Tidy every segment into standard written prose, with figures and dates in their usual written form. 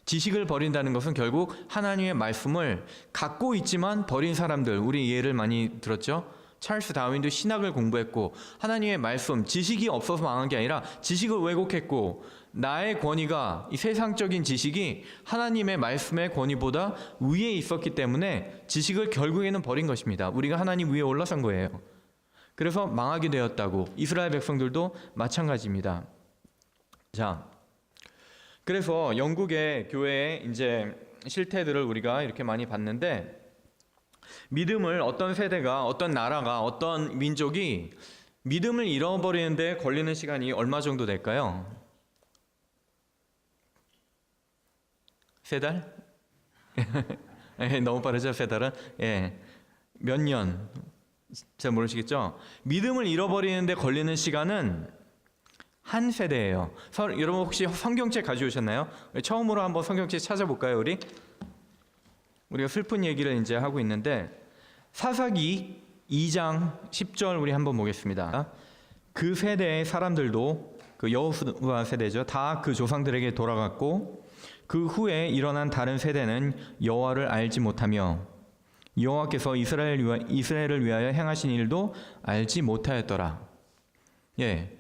지식을 버린다는 것은 결국 하나님의 말씀을 갖고 있지만 버린 사람들, 우리 예를 많이 들었죠? 찰스 다윈도 신학을 공부했고 하나님의 말씀, 지식이 없어서 망한 게 아니라 지식을 왜곡했고 나의 권위가, 이 세상적인 지식이 하나님의 말씀의 권위보다 위에 있었기 때문에 지식을 결국에는 버린 것입니다. 우리가 하나님 위에 올라선 거예요. 그래서 망하게 되었다고. 이스라엘 백성들도 마찬가지입니다. 자, 그래서 영국의 교회의 이제 실태들을 우리가 이렇게 많이 봤는데, 믿음을 어떤 세대가, 어떤 나라가, 어떤 민족이 믿음을 잃어버리는데 걸리는 시간이 얼마 정도 될까요? 3달? 너무 빠르죠, 3달은? 예. 몇 년? 잘 모르시겠죠? 믿음을 잃어버리는데 걸리는 시간은 한 세대예요. 여러분 혹시 성경책 가져오셨나요? 처음으로 한번 성경책 찾아볼까요, 우리? 우리가 슬픈 얘기를 이제 하고 있는데, 사사기 2장 10절 우리 한번 보겠습니다. 그 세대의 사람들도, 그 여호수아 세대죠, 다 그 조상들에게 돌아갔고 그 후에 일어난 다른 세대는 여호와를 알지 못하며 여호와께서 이스라엘을 위하여 행하신 일도 알지 못하였더라. 예,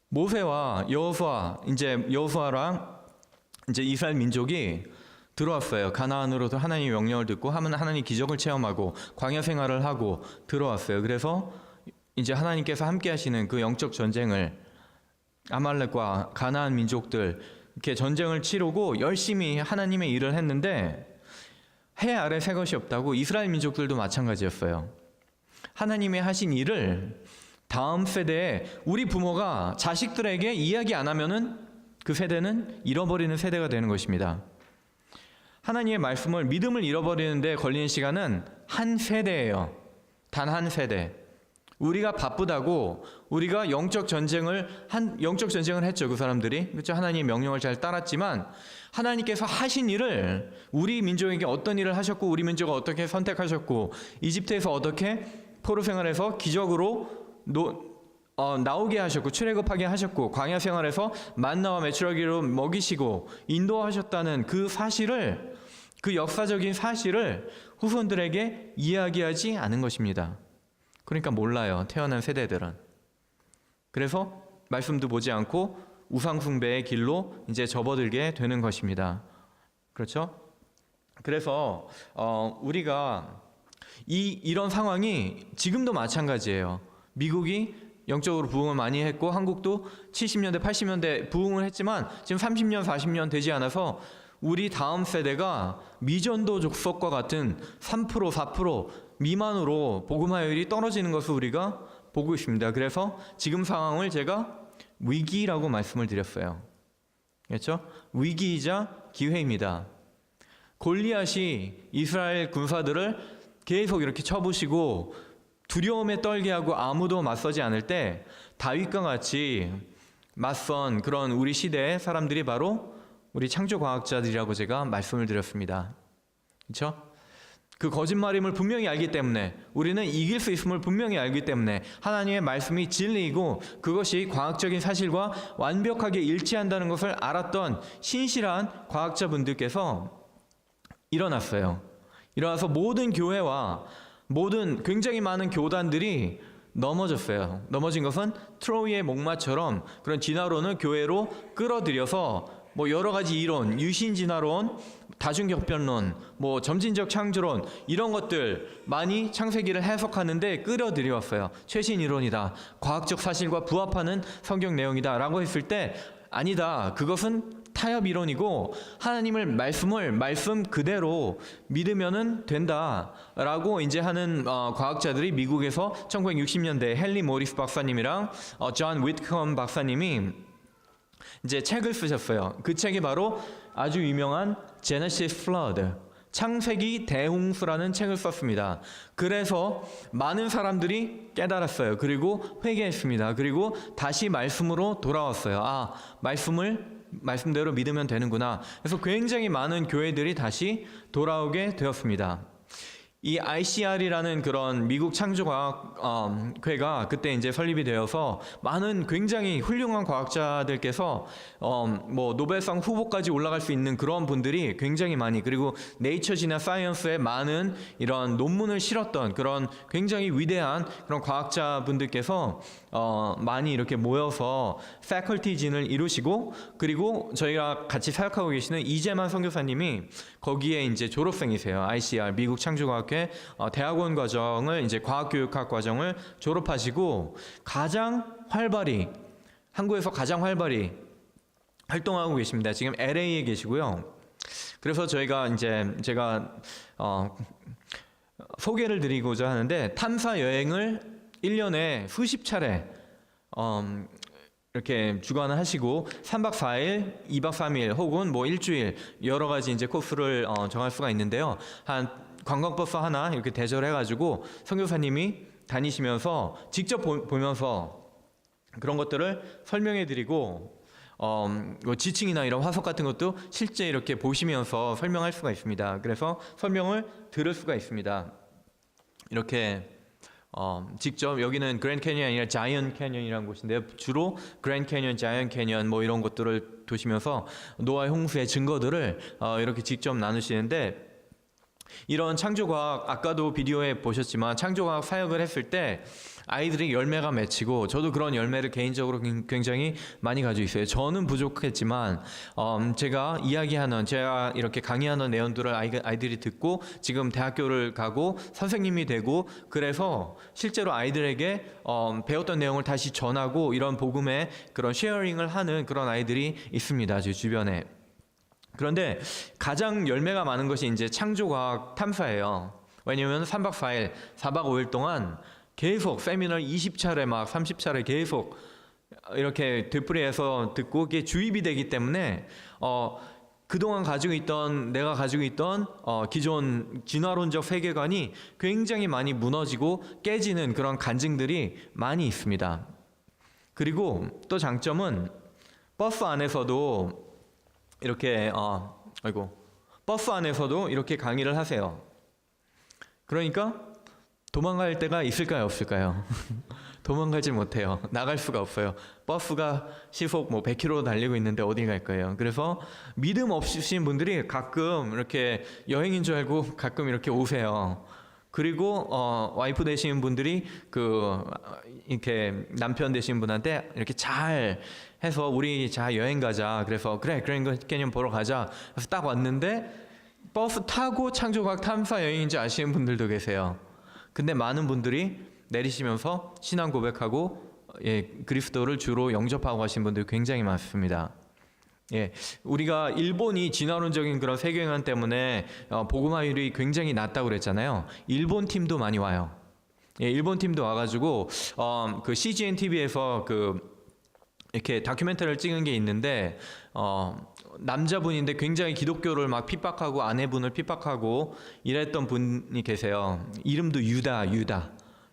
모세와 여호수아랑 이제 이스라엘 민족이 들어왔어요. 가나안으로도 하나님의 명령을 듣고 하나님 기적을 체험하고 광야 생활을 하고 들어왔어요. 그래서 이제 하나님께서 함께 하시는 그 영적 전쟁을, 아말렉과 가나안 민족들 이렇게 전쟁을 치르고 열심히 하나님의 일을 했는데 해 아래 새 것이 없다고 이스라엘 민족들도 마찬가지였어요. 하나님의 하신 일을 다음 세대에 우리 부모가 자식들에게 이야기 안 하면은 그 세대는 잃어버리는 세대가 되는 것입니다. 하나님의 말씀을, 믿음을 잃어버리는데 걸리는 시간은 한 세대예요. 단 한 세대. 우리가 바쁘다고 우리가 영적 전쟁을 했죠, 그 사람들이. 그렇죠? 하나님의 명령을 잘 따랐지만 하나님께서 하신 일을, 우리 민족에게 어떤 일을 하셨고 우리 민족을 어떻게 선택하셨고 이집트에서 어떻게 포로 생활에서 기적으로 나오게 하셨고 출애굽하게 하셨고 광야 생활에서 만나와 메추라기로 먹이시고 인도하셨다는 그 사실을, 그 역사적인 사실을 후손들에게 이야기하지 않은 것입니다. 그러니까 몰라요, 태어난 세대들은. 그래서 말씀도 보지 않고 우상숭배의 길로 이제 접어들게 되는 것입니다. 그렇죠? 그래서 우리가 이런 상황이 지금도 마찬가지예요. 미국이 영적으로 부흥을 많이 했고 한국도 70년대, 80년대 부흥을 했지만 지금 30년, 40년 되지 않아서 우리 다음 세대가 미전도 족속과 같은 3%, 4% 미만으로 복음화율이 떨어지는 것을 우리가 보고 있습니다. 그래서 지금 상황을 제가 위기라고 말씀을 드렸어요. 그렇죠? 위기이자 기회입니다. 골리앗이 이스라엘 군사들을 계속 이렇게 쳐부시고 두려움에 떨게 하고 아무도 맞서지 않을 때 다윗과 같이 맞선 그런 우리 시대의 사람들이 바로 우리 창조과학자들이라고 제가 말씀을 드렸습니다. 그렇죠? 그 거짓말임을 분명히 알기 때문에, 우리는 이길 수 있음을 분명히 알기 때문에 하나님의 말씀이 진리이고 그것이 과학적인 사실과 완벽하게 일치한다는 것을 알았던 신실한 과학자분들께서 일어났어요. 일어나서 모든 교회와 모든 굉장히 많은 교단들이 넘어졌어요. 넘어진 것은 트로이의 목마처럼 그런 진화론을 교회로 끌어들여서 여러 가지 이론, 유신진화론, 다중격변론, 점진적 창조론, 이런 것들 많이 창세기를 해석하는데 끌어들여왔어요. 최신 이론이다, 과학적 사실과 부합하는 성경 내용이다 라고 했을 때 아니다, 그것은 타협 이론이고 하나님을 말씀 그대로 믿으면은 된다 라고 이제 하는 과학자들이 미국에서 1960년대 헨리 모리스 박사님이랑 존 위트컴 박사님이 이제 책을 쓰셨어요. 그 책이 바로 아주 유명한 Genesis Flood, 창세기 대홍수라는 책을 썼습니다. 그래서 많은 사람들이 깨달았어요. 그리고 회개했습니다. 그리고 다시 말씀으로 돌아왔어요. 말씀대로 믿으면 되는구나. 그래서 굉장히 많은 교회들이 다시 돌아오게 되었습니다. 이 ICR이라는 그런 미국 창조과학 과학회가 그때 이제 설립이 되어서 많은 굉장히 훌륭한 과학자들께서 뭐 노벨상 후보까지 올라갈 수 있는 그런 분들이 굉장히 많이, 그리고 네이처지나 사이언스에 많은 이런 논문을 실었던 그런 굉장히 위대한 그런 과학자분들께서 많이 이렇게 모여서 패컬티진을 이루시고, 그리고 저희가 같이 사역하고 계시는 이재만 선교사님이 거기에 이제 졸업생이세요. ICR 미국 창조과학회 대학원 과정을 이제 과학교육학 과정을 졸업하시고 가장 활발히, 한국에서 가장 활발히 활동하고 계십니다. 지금 LA에 계시고요. 그래서 저희가 이제 제가 소개를 드리고자 하는데, 탐사 여행을 1년에 수십 차례 이렇게 주관을 하시고 3박 4일, 2박 3일 혹은 뭐 일주일 여러 가지 이제 코스를 정할 수가 있는데요. 한 관광버스 하나 이렇게 대절해 가지고 선교사님이 다니시면서 직접 보면서 그런 것들을 설명해 드리고 뭐 지층이나 이런 화석 같은 것도 실제 이렇게 보시면서 설명할 수가 있습니다. 그래서 설명을 들을 수가 있습니다. 이렇게 직접, 여기는 그랜드 캐니언이 아니라 자이언 캐니언이라는 곳인데요. 주로 그랜드 캐니언, 자이언 캐니언 뭐 이런 것들을 도시면서 노아의 홍수의 증거들을 이렇게 직접 나누시는데, 이런 창조과학, 아까도 비디오에 보셨지만 창조과학 사역을 했을 때 아이들이 열매가 맺히고, 저도 그런 열매를 개인적으로 굉장히 많이 가지고 있어요. 저는 부족했지만 제가 이야기하는, 제가 이렇게 강의하는 내용들을 아이들이 듣고 지금 대학교를 가고 선생님이 되고, 그래서 실제로 아이들에게 배웠던 내용을 다시 전하고 이런 복음의 그런 쉐어링을 하는 그런 아이들이 있습니다, 제 주변에. 그런데 가장 열매가 많은 것이 이제 창조과학 탐사예요. 왜냐하면 3박 4일, 4박 5일 동안 계속 세미나를 20차례 막 30차례 계속 이렇게 되풀이해서 듣고, 그게 주입이 되기 때문에 그동안 내가 가지고 있던 기존 진화론적 세계관이 굉장히 많이 무너지고 깨지는 그런 간증들이 많이 있습니다. 그리고 또 장점은 버스 안에서도 이렇게 버스 안에서도 이렇게 강의를 하세요. 그러니까 도망갈 데가 있을까요, 없을까요? 도망가지 못해요. 나갈 수가 없어요. 버스가 시속 뭐 100km 달리고 있는데 어디 갈 거예요. 그래서 믿음 없으신 분들이 가끔 이렇게 여행인 줄 알고 가끔 이렇게 오세요. 그리고 와이프 되시는 분들이 이렇게 남편 되시는 분한테 이렇게 잘 해서 우리 자 여행 가자. 그래서 그래, 그랜드 캐니언 보러 가자. 그래서 딱 왔는데 버스 타고 창조과학 탐사 여행인지 아시는 분들도 계세요. 근데 많은 분들이 내리시면서 신앙 고백하고 그리스도를 주로 영접하고 가신 분들이 굉장히 많습니다. 우리가 일본이 진화론적인 그런 세계관 때문에 복음화율이 굉장히 낮다고 그랬잖아요. 일본 팀도 많이 와요. 일본 팀도 와가지고 그 CGN TV에서 이렇게 다큐멘터리를 찍은 게 있는데, 남자분인데 굉장히 기독교를 막 핍박하고 아내분을 핍박하고 이랬던 분이 계세요. 이름도 유다.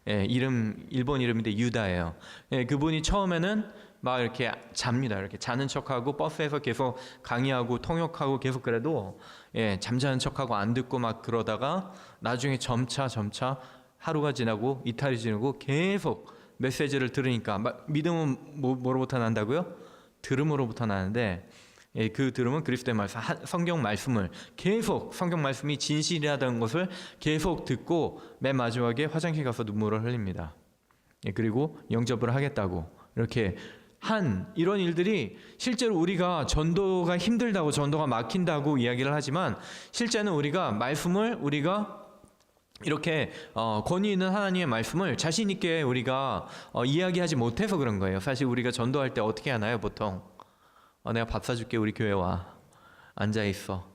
일본 이름인데 유다예요. 그분이 처음에는 막 이렇게 잡니다. 이렇게 자는 척하고 버스에서 계속 강의하고 통역하고 계속, 그래도 잠자는 척하고 안 듣고 막 그러다가 나중에 점차 하루가 지나고 이틀이 지나고 계속 메시지를 들으니까, 믿음은 뭐로부터 난다고요? 들음으로부터 나는데, 그 들음은 그리스도의 말씀, 성경 말씀을 계속, 성경 말씀이 진실이라는 것을 계속 듣고 맨 마지막에 화장실 가서 눈물을 흘립니다. 그리고 영접을 하겠다고 이렇게 이런 일들이, 실제로 우리가 전도가 힘들다고, 전도가 막힌다고 이야기를 하지만, 실제는 우리가 말씀을 이렇게 권위 있는 하나님의 말씀을 자신 있게 우리가 이야기하지 못해서 그런 거예요. 사실 우리가 전도할 때 어떻게 하나요? 보통 내가 밥 사줄게, 우리 교회 와, 앉아있어,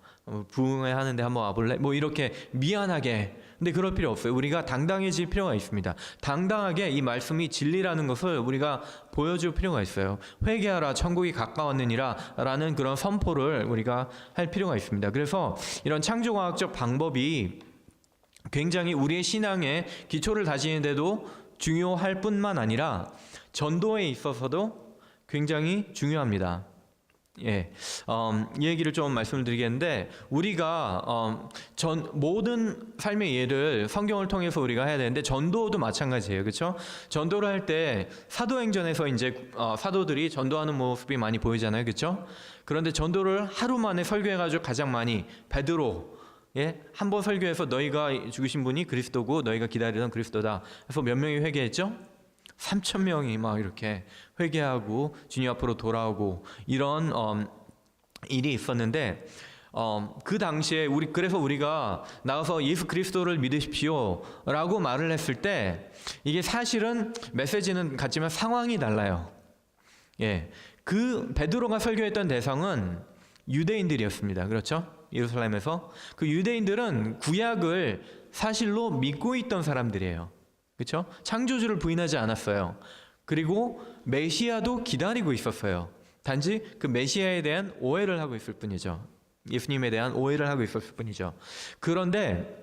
부흥회 하는데 한번 와볼래? 뭐 이렇게 미안하게. 근데 그럴 필요 없어요. 우리가 당당해질 필요가 있습니다. 당당하게 이 말씀이 진리라는 것을 우리가 보여줄 필요가 있어요. 회개하라, 천국이 가까웠느니라 라는 그런 선포를 우리가 할 필요가 있습니다. 그래서 이런 창조과학적 방법이 굉장히 우리의 신앙의 기초를 다지는데도 중요할 뿐만 아니라 전도에 있어서도 굉장히 중요합니다. 예, 이 얘기를 좀 말씀을 드리겠는데 우리가 모든 삶의 예를 성경을 통해서 우리가 해야 되는데 전도도 마찬가지예요, 그렇죠? 전도를 할 때 사도행전에서 이제 사도들이 전도하는 모습이 많이 보이잖아요, 그렇죠? 그런데 전도를 하루 만에 설교해가지고 가장 많이 베드로 한 번 설교해서 너희가 죽으신 분이 그리스도고 너희가 기다리던 그리스도다. 그래서 몇 명이 회개했죠? 3,000명이 막 이렇게 회개하고 주님 앞으로 돌아오고 이런 일이 있었는데 그 당시에 그래서 우리가 나가서 예수 그리스도를 믿으십시오라고 말을 했을 때 이게 사실은 메시지는 같지만 상황이 달라요. 예, 그 베드로가 설교했던 대상은 유대인들이었습니다. 그렇죠? 예루살렘에서 그 유대인들은 구약을 사실로 믿고 있던 사람들이에요. 그렇죠? 창조주를 부인하지 않았어요. 그리고 메시아도 기다리고 있었어요. 단지 그 메시아에 대한 오해를 하고 있을 뿐이죠. 예수님에 대한 오해를 하고 있었을 뿐이죠. 그런데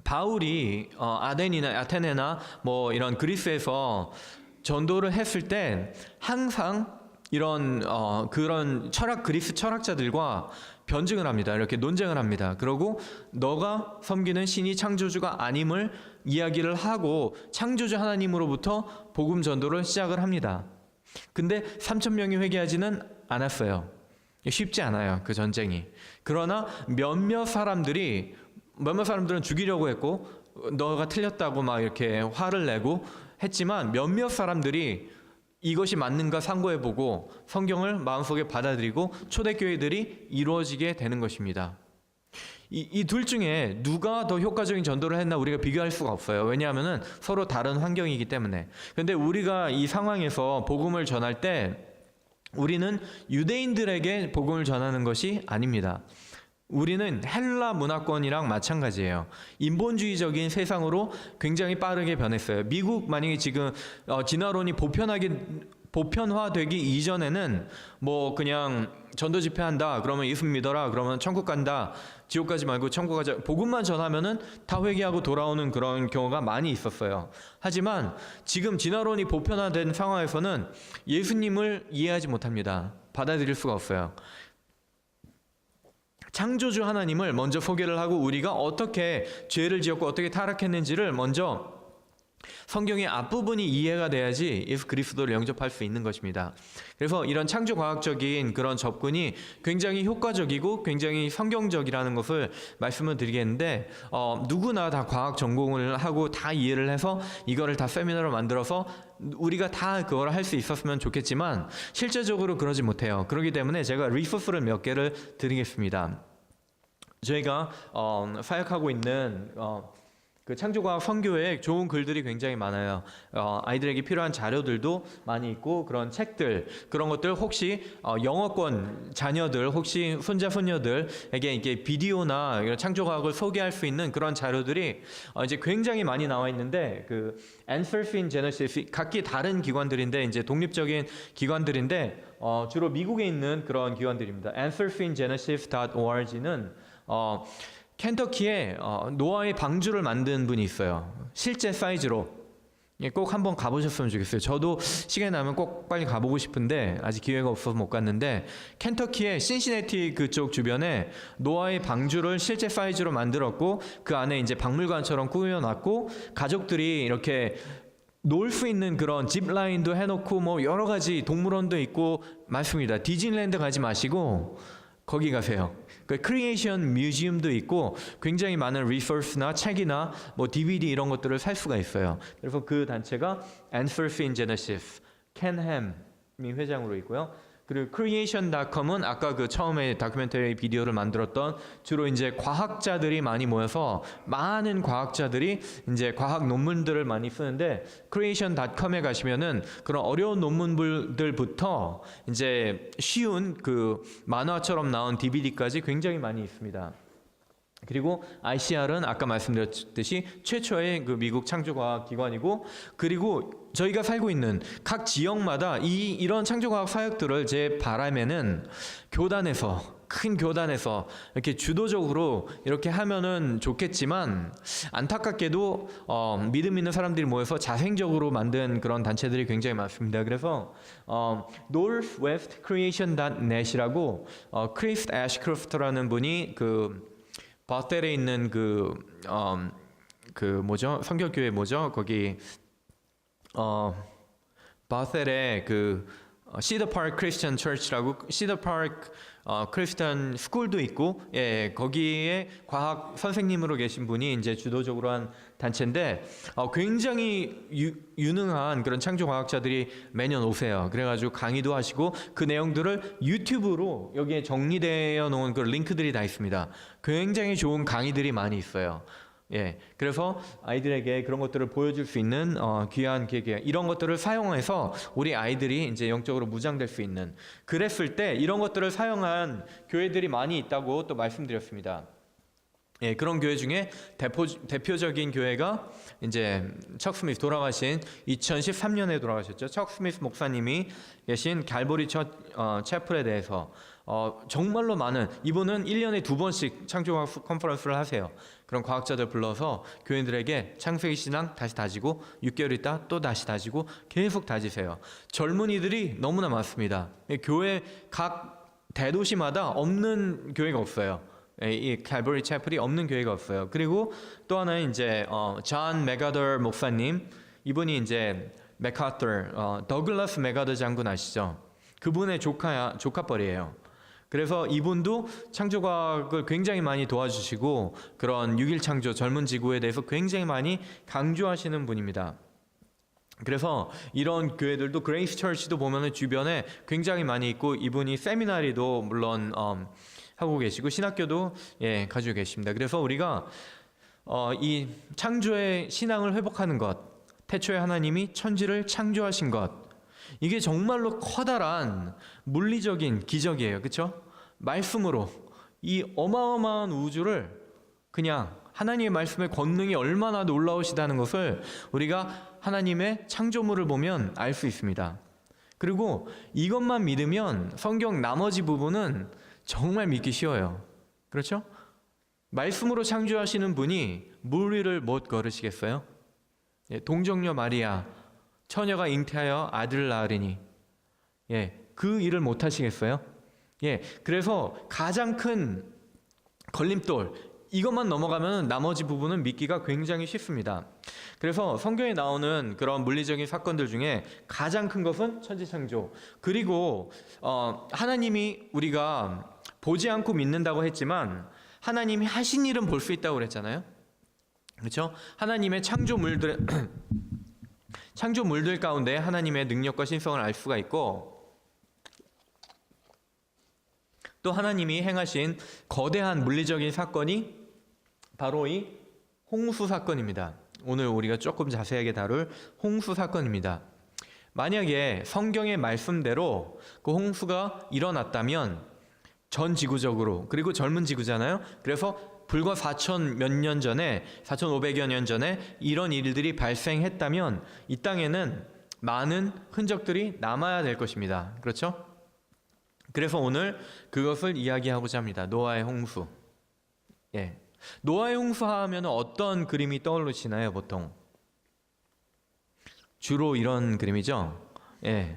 바울이 아테네나 뭐 이런 그리스에서 전도를 했을 때 항상 이런 그런 그리스 철학자들과 변증을 합니다. 이렇게 논쟁을 합니다. 그러고 너가 섬기는 신이 창조주가 아님을 이야기를 하고 창조주 하나님으로부터 복음 전도를 시작을 합니다. 근데 3,000명이 회개하지는 않았어요. 쉽지 않아요, 그 전쟁이. 그러나 몇몇 사람들은 죽이려고 했고 너가 틀렸다고 막 이렇게 화를 내고 했지만 몇몇 사람들이 이것이 맞는가 상고해보고 성경을 마음속에 받아들이고 초대교회들이 이루어지게 되는 것입니다. 이 둘 중에 누가 더 효과적인 전도를 했나 우리가 비교할 수가 없어요. 왜냐하면 서로 다른 환경이기 때문에. 그런데 우리가 이 상황에서 복음을 전할 때 우리는 유대인들에게 복음을 전하는 것이 아닙니다. 우리는 헬라 문화권이랑 마찬가지예요. 인본주의적인 세상으로 굉장히 빠르게 변했어요. 미국 만약에 지금 진화론이 보편화되기 이전에는 뭐 그냥 전도 집회한다 그러면 예수 믿어라 그러면 천국 간다, 지옥 가지 말고 천국 가자, 복음만 전하면은 다 회개하고 돌아오는 그런 경우가 많이 있었어요. 하지만 지금 진화론이 보편화된 상황에서는 예수님을 이해하지 못합니다. 받아들일 수가 없어요. 창조주 하나님을 먼저 소개를 하고 우리가 어떻게 죄를 지었고 어떻게 타락했는지를 먼저 성경의 앞부분이 이해가 돼야지 예수 그리스도를 영접할 수 있는 것입니다. 그래서 이런 창조과학적인 그런 접근이 굉장히 효과적이고 굉장히 성경적이라는 것을 말씀을 드리겠는데 누구나 다 과학 전공을 하고 다 이해를 해서 이거를 다 세미나로 만들어서 우리가 다 그걸 할 수 있었으면 좋겠지만 실제적으로 그러지 못해요. 그렇기 때문에 제가 리소스를 몇 개를 드리겠습니다. 저희가 사역하고 있는 그 창조과학 선교에 좋은 글들이 굉장히 많아요. 아이들에게 필요한 자료들도 많이 있고 그런 책들, 그런 것들 혹시 영어권 자녀들, 혹시 손자 손녀들에게 이게 비디오나 이런 창조과학을 소개할 수 있는 그런 자료들이 이제 굉장히 많이 나와 있는데 그 Answers in Genesis 각기 다른 기관들인데 이제 독립적인 기관들인데 주로 미국에 있는 그런 기관들입니다. AnswersInGenesis.org는 켄터키에 노아의 방주를 만든 분이 있어요. 실제 사이즈로. 꼭 한번 가보셨으면 좋겠어요. 저도 시간이 나면 꼭 빨리 가보고 싶은데 아직 기회가 없어서 못 갔는데 켄터키의 신시내티 그쪽 주변에 노아의 방주를 실제 사이즈로 만들었고 그 안에 이제 박물관처럼 꾸며놨고 가족들이 이렇게 놀 수 있는 그런 짚라인도 해놓고 뭐 여러 가지 동물원도 있고 많습니다. 디즈니랜드 가지 마시고 거기 가세요. 그 크리에이션 뮤지엄도 있고 굉장히 많은 리소스나 책이나 뭐 DVD 이런 것들을 살 수가 있어요. 그래서 그 단체가 Answers in Genesis, 켄 햄이 회장으로 있고요. 그리고 creation.com은 아까 그 처음에 다큐멘터리 비디오를 만들었던 주로 이제 과학자들이 많이 모여서 많은 과학자들이 이제 과학 논문들을 많이 쓰는데 creation.com에 가시면은 그런 어려운 논문들부터 이제 쉬운 그 만화처럼 나온 DVD까지 굉장히 많이 있습니다. 그리고 ICR은 아까 말씀드렸듯이 최초의 그 미국 창조과학 기관이고, 그리고 저희가 살고 있는 각 지역마다 이런 창조과학 사역들을 제 바람에는 교단에서 큰 교단에서 이렇게 주도적으로 이렇게 하면은 좋겠지만 안타깝게도 믿음 있는 사람들이 모여서 자생적으로 만든 그런 단체들이 굉장히 많습니다. 그래서 northwestcreation.net이라고 크리스 애쉬크로프트라는 분이 그 바텔에 있는 그 뭐죠? 성결교회 뭐죠? 거기 바셀에 그 시더 파크 크리스천 처치라고 시더 파크 크리스천 스쿨도 있고, 예, 거기에 과학 선생님으로 계신 분이 이제 주도적으로 한 단체인데 굉장히 유능한 그런 창조 과학자들이 매년 오세요. 그래가지고 강의도 하시고 그 내용들을 유튜브로 여기에 정리되어 놓은 그 링크들이 다 있습니다. 굉장히 좋은 강의들이 많이 있어요. 예, 그래서 아이들에게 그런 것들을 보여줄 수 있는 귀한 계기, 이런 것들을 사용해서 우리 아이들이 이제 영적으로 무장될 수 있는, 그랬을 때 이런 것들을 사용한 교회들이 많이 있다고 또 말씀드렸습니다. 예, 그런 교회 중에 대표적인 교회가 이제 척 스미스, 돌아가신 2013년에 돌아가셨죠. 척 스미스 목사님이 계신 갈보리 채플에 대해서 정말로 많은, 이분은 1년에 2번씩 창조과학 컨퍼런스를 하세요. 그런 과학자들 불러서 교인들에게 창세기 신앙 다시 다지고 6개월 있다 또 다시 다지고 계속 다지세요. 젊은이들이 너무나 많습니다. 교회 각 대도시마다 없는 교회가 없어요. 이 칼버리 채플이 없는 교회가 없어요. 그리고 또 하나는 이제 존 맥아더 목사님, 이분이 이제 맥아더, 더글라스 맥아더 장군 아시죠? 그분의 조카뻘이에요. 그래서 이분도 창조과학을 굉장히 많이 도와주시고 그런 6.1 창조, 젊은 지구에 대해서 굉장히 많이 강조하시는 분입니다. 그래서 이런 교회들도, 그레이스 처치도 보면은 주변에 굉장히 많이 있고, 이분이 세미나리도 물론 하고 계시고 신학교도 예 가지고 계십니다. 그래서 우리가 이 창조의 신앙을 회복하는 것, 태초에 하나님이 천지를 창조하신 것, 이게 정말로 커다란 물리적인 기적이에요. 그렇죠? 말씀으로 이 어마어마한 우주를 그냥 하나님의 말씀의 권능이 얼마나 놀라우시다는 것을 우리가 하나님의 창조물을 보면 알 수 있습니다. 그리고 이것만 믿으면 성경 나머지 부분은 정말 믿기 쉬워요. 그렇죠? 말씀으로 창조하시는 분이 물 위를 못 걸으시겠어요? 예, 동정녀 마리아, 처녀가 잉태하여 아들을 낳으리니, 예, 그 일을 못 하시겠어요? 예, 그래서 가장 큰 걸림돌, 이것만 넘어가면 나머지 부분은 믿기가 굉장히 쉽습니다. 그래서 성경에 나오는 그런 물리적인 사건들 중에 가장 큰 것은 천지창조, 그리고 하나님이 우리가 보지 않고 믿는다고 했지만 하나님이 하신 일은 볼 수 있다고 그랬잖아요. 그렇죠? 하나님의 창조물들 가운데 하나님의 능력과 신성을 알 수가 있고, 또 하나님이 행하신 거대한 물리적인 사건이 바로 이 홍수 사건입니다. 오늘 우리가 조금 자세하게 다룰 홍수 사건입니다. 만약에 성경의 말씀대로 그 홍수가 일어났다면 전 지구적으로, 그리고 젊은 지구잖아요. 그래서 불과 4천 몇 년 전에, 4,500여 년 전에 이런 일들이 발생했다면 이 땅에는 많은 흔적들이 남아야 될 것입니다. 그렇죠? 그래서 오늘 그것을 이야기하고자 합니다. 노아의 홍수. 예. 노아의 홍수 하면 어떤 그림이 떠오르시나요, 보통? 주로 이런 그림이죠. 예.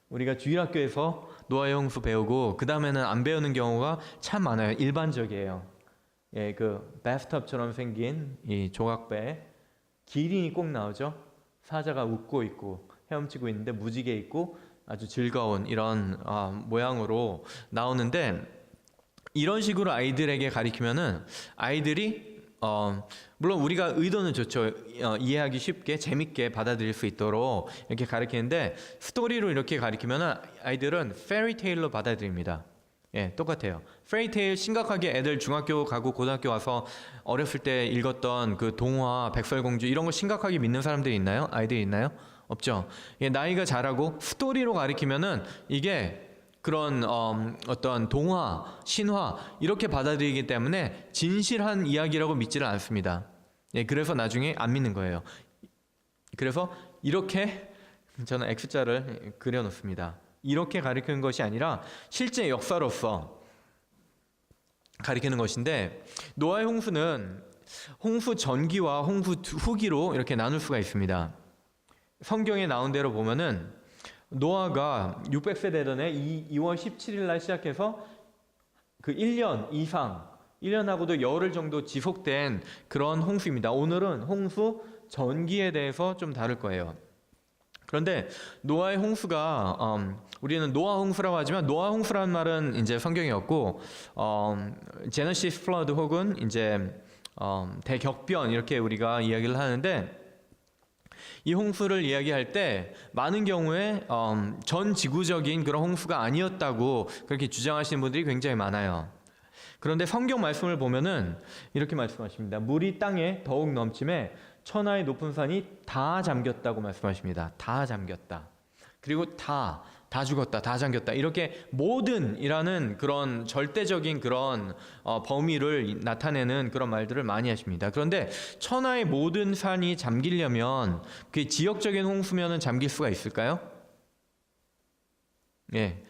우리가 주일학교에서 노아의 홍수 배우고 그 다음에는 안 배우는 경우가 참 많아요. 일반적이에요. 예, 그 바스톱처럼 생긴 이 조각배, 기린이 꼭 나오죠. 사자가 웃고 있고 헤엄치고 있는데 무지개 있고 아주 즐거운 이런 모양으로 나오는데, 이런 식으로 아이들에게 가리키면은 아이들이 물론 우리가 의도는 좋죠. 이해하기 쉽게 재밌게 받아들일 수 있도록 이렇게 가르치는데, 스토리로 이렇게 가르치면은 아이들은 페리테일로 받아들입니다. 예, 똑같아요. 페리테일 심각하게 애들 중학교 가고 고등학교 와서 어렸을 때 읽었던 그 동화, 백설공주 이런 거 심각하게 믿는 사람들이 있나요? 아이들이 있나요? 없죠. 예, 나이가 자라고 스토리로 가르치면은 이게 그런 어떤 동화, 신화 이렇게 받아들이기 때문에 진실한 이야기라고 믿지를 않습니다. 예, 그래서 나중에 안 믿는 거예요. 그래서 이렇게 저는 X자를 그려놓습니다. 이렇게 가르치는 것이 아니라 실제 역사로서 가리키는 것인데, 노아의 홍수는 홍수 전기와 홍수 후기로 이렇게 나눌 수가 있습니다. 성경에 나온 대로 보면은 노아가 600세 되던 해 2월 17일 날 시작해서 그 1년 이상, 1년하고도 열흘 정도 지속된 그런 홍수입니다. 오늘은 홍수 전기에 대해서 좀 다룰 거예요. 그런데 노아의 홍수가 우리는 노아 홍수라고 하지만 노아 홍수라는 말은 이제 성경에 없고 제너시스 플러드 혹은 이제 대격변 이렇게 우리가 이야기를 하는데, 이 홍수를 이야기할 때 많은 경우에 전 지구적인 그런 홍수가 아니었다고 그렇게 주장하시는 분들이 굉장히 많아요. 그런데 성경 말씀을 보면은 이렇게 말씀하십니다. 물이 땅에 더욱 넘침에 천하의 높은 산이 다 잠겼다고 말씀하십니다. 다 잠겼다. 그리고 다 죽었다, 다 잠겼다. 이렇게 모든이라는 그런 절대적인 그런 범위를 나타내는 그런 말들을 많이 하십니다. 그런데 천하의 모든 산이 잠기려면 그 지역적인 홍수면은 잠길 수가 있을까요? 예,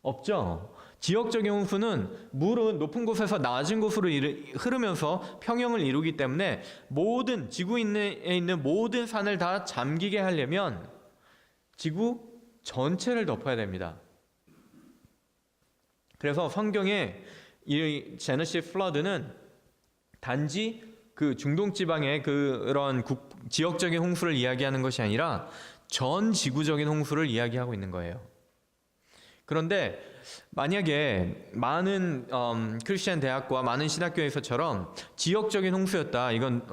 없죠. 지역적인 홍수는 물은 높은 곳에서 낮은 곳으로 흐르면서 평형을 이루기 때문에 모든 지구에 있는 모든 산을 다 잠기게 하려면 지구 전체를 덮어야 됩니다. 그래서 성경에 이 제너시스 플러드는 단지 그 중동 지방의 그런 지역적인 홍수를 이야기하는 것이 아니라 전 지구적인 홍수를 이야기하고 있는 거예요. 그런데 만약에 많은 크리스천 대학과 많은 신학교에서처럼 지역적인 홍수였다, 이건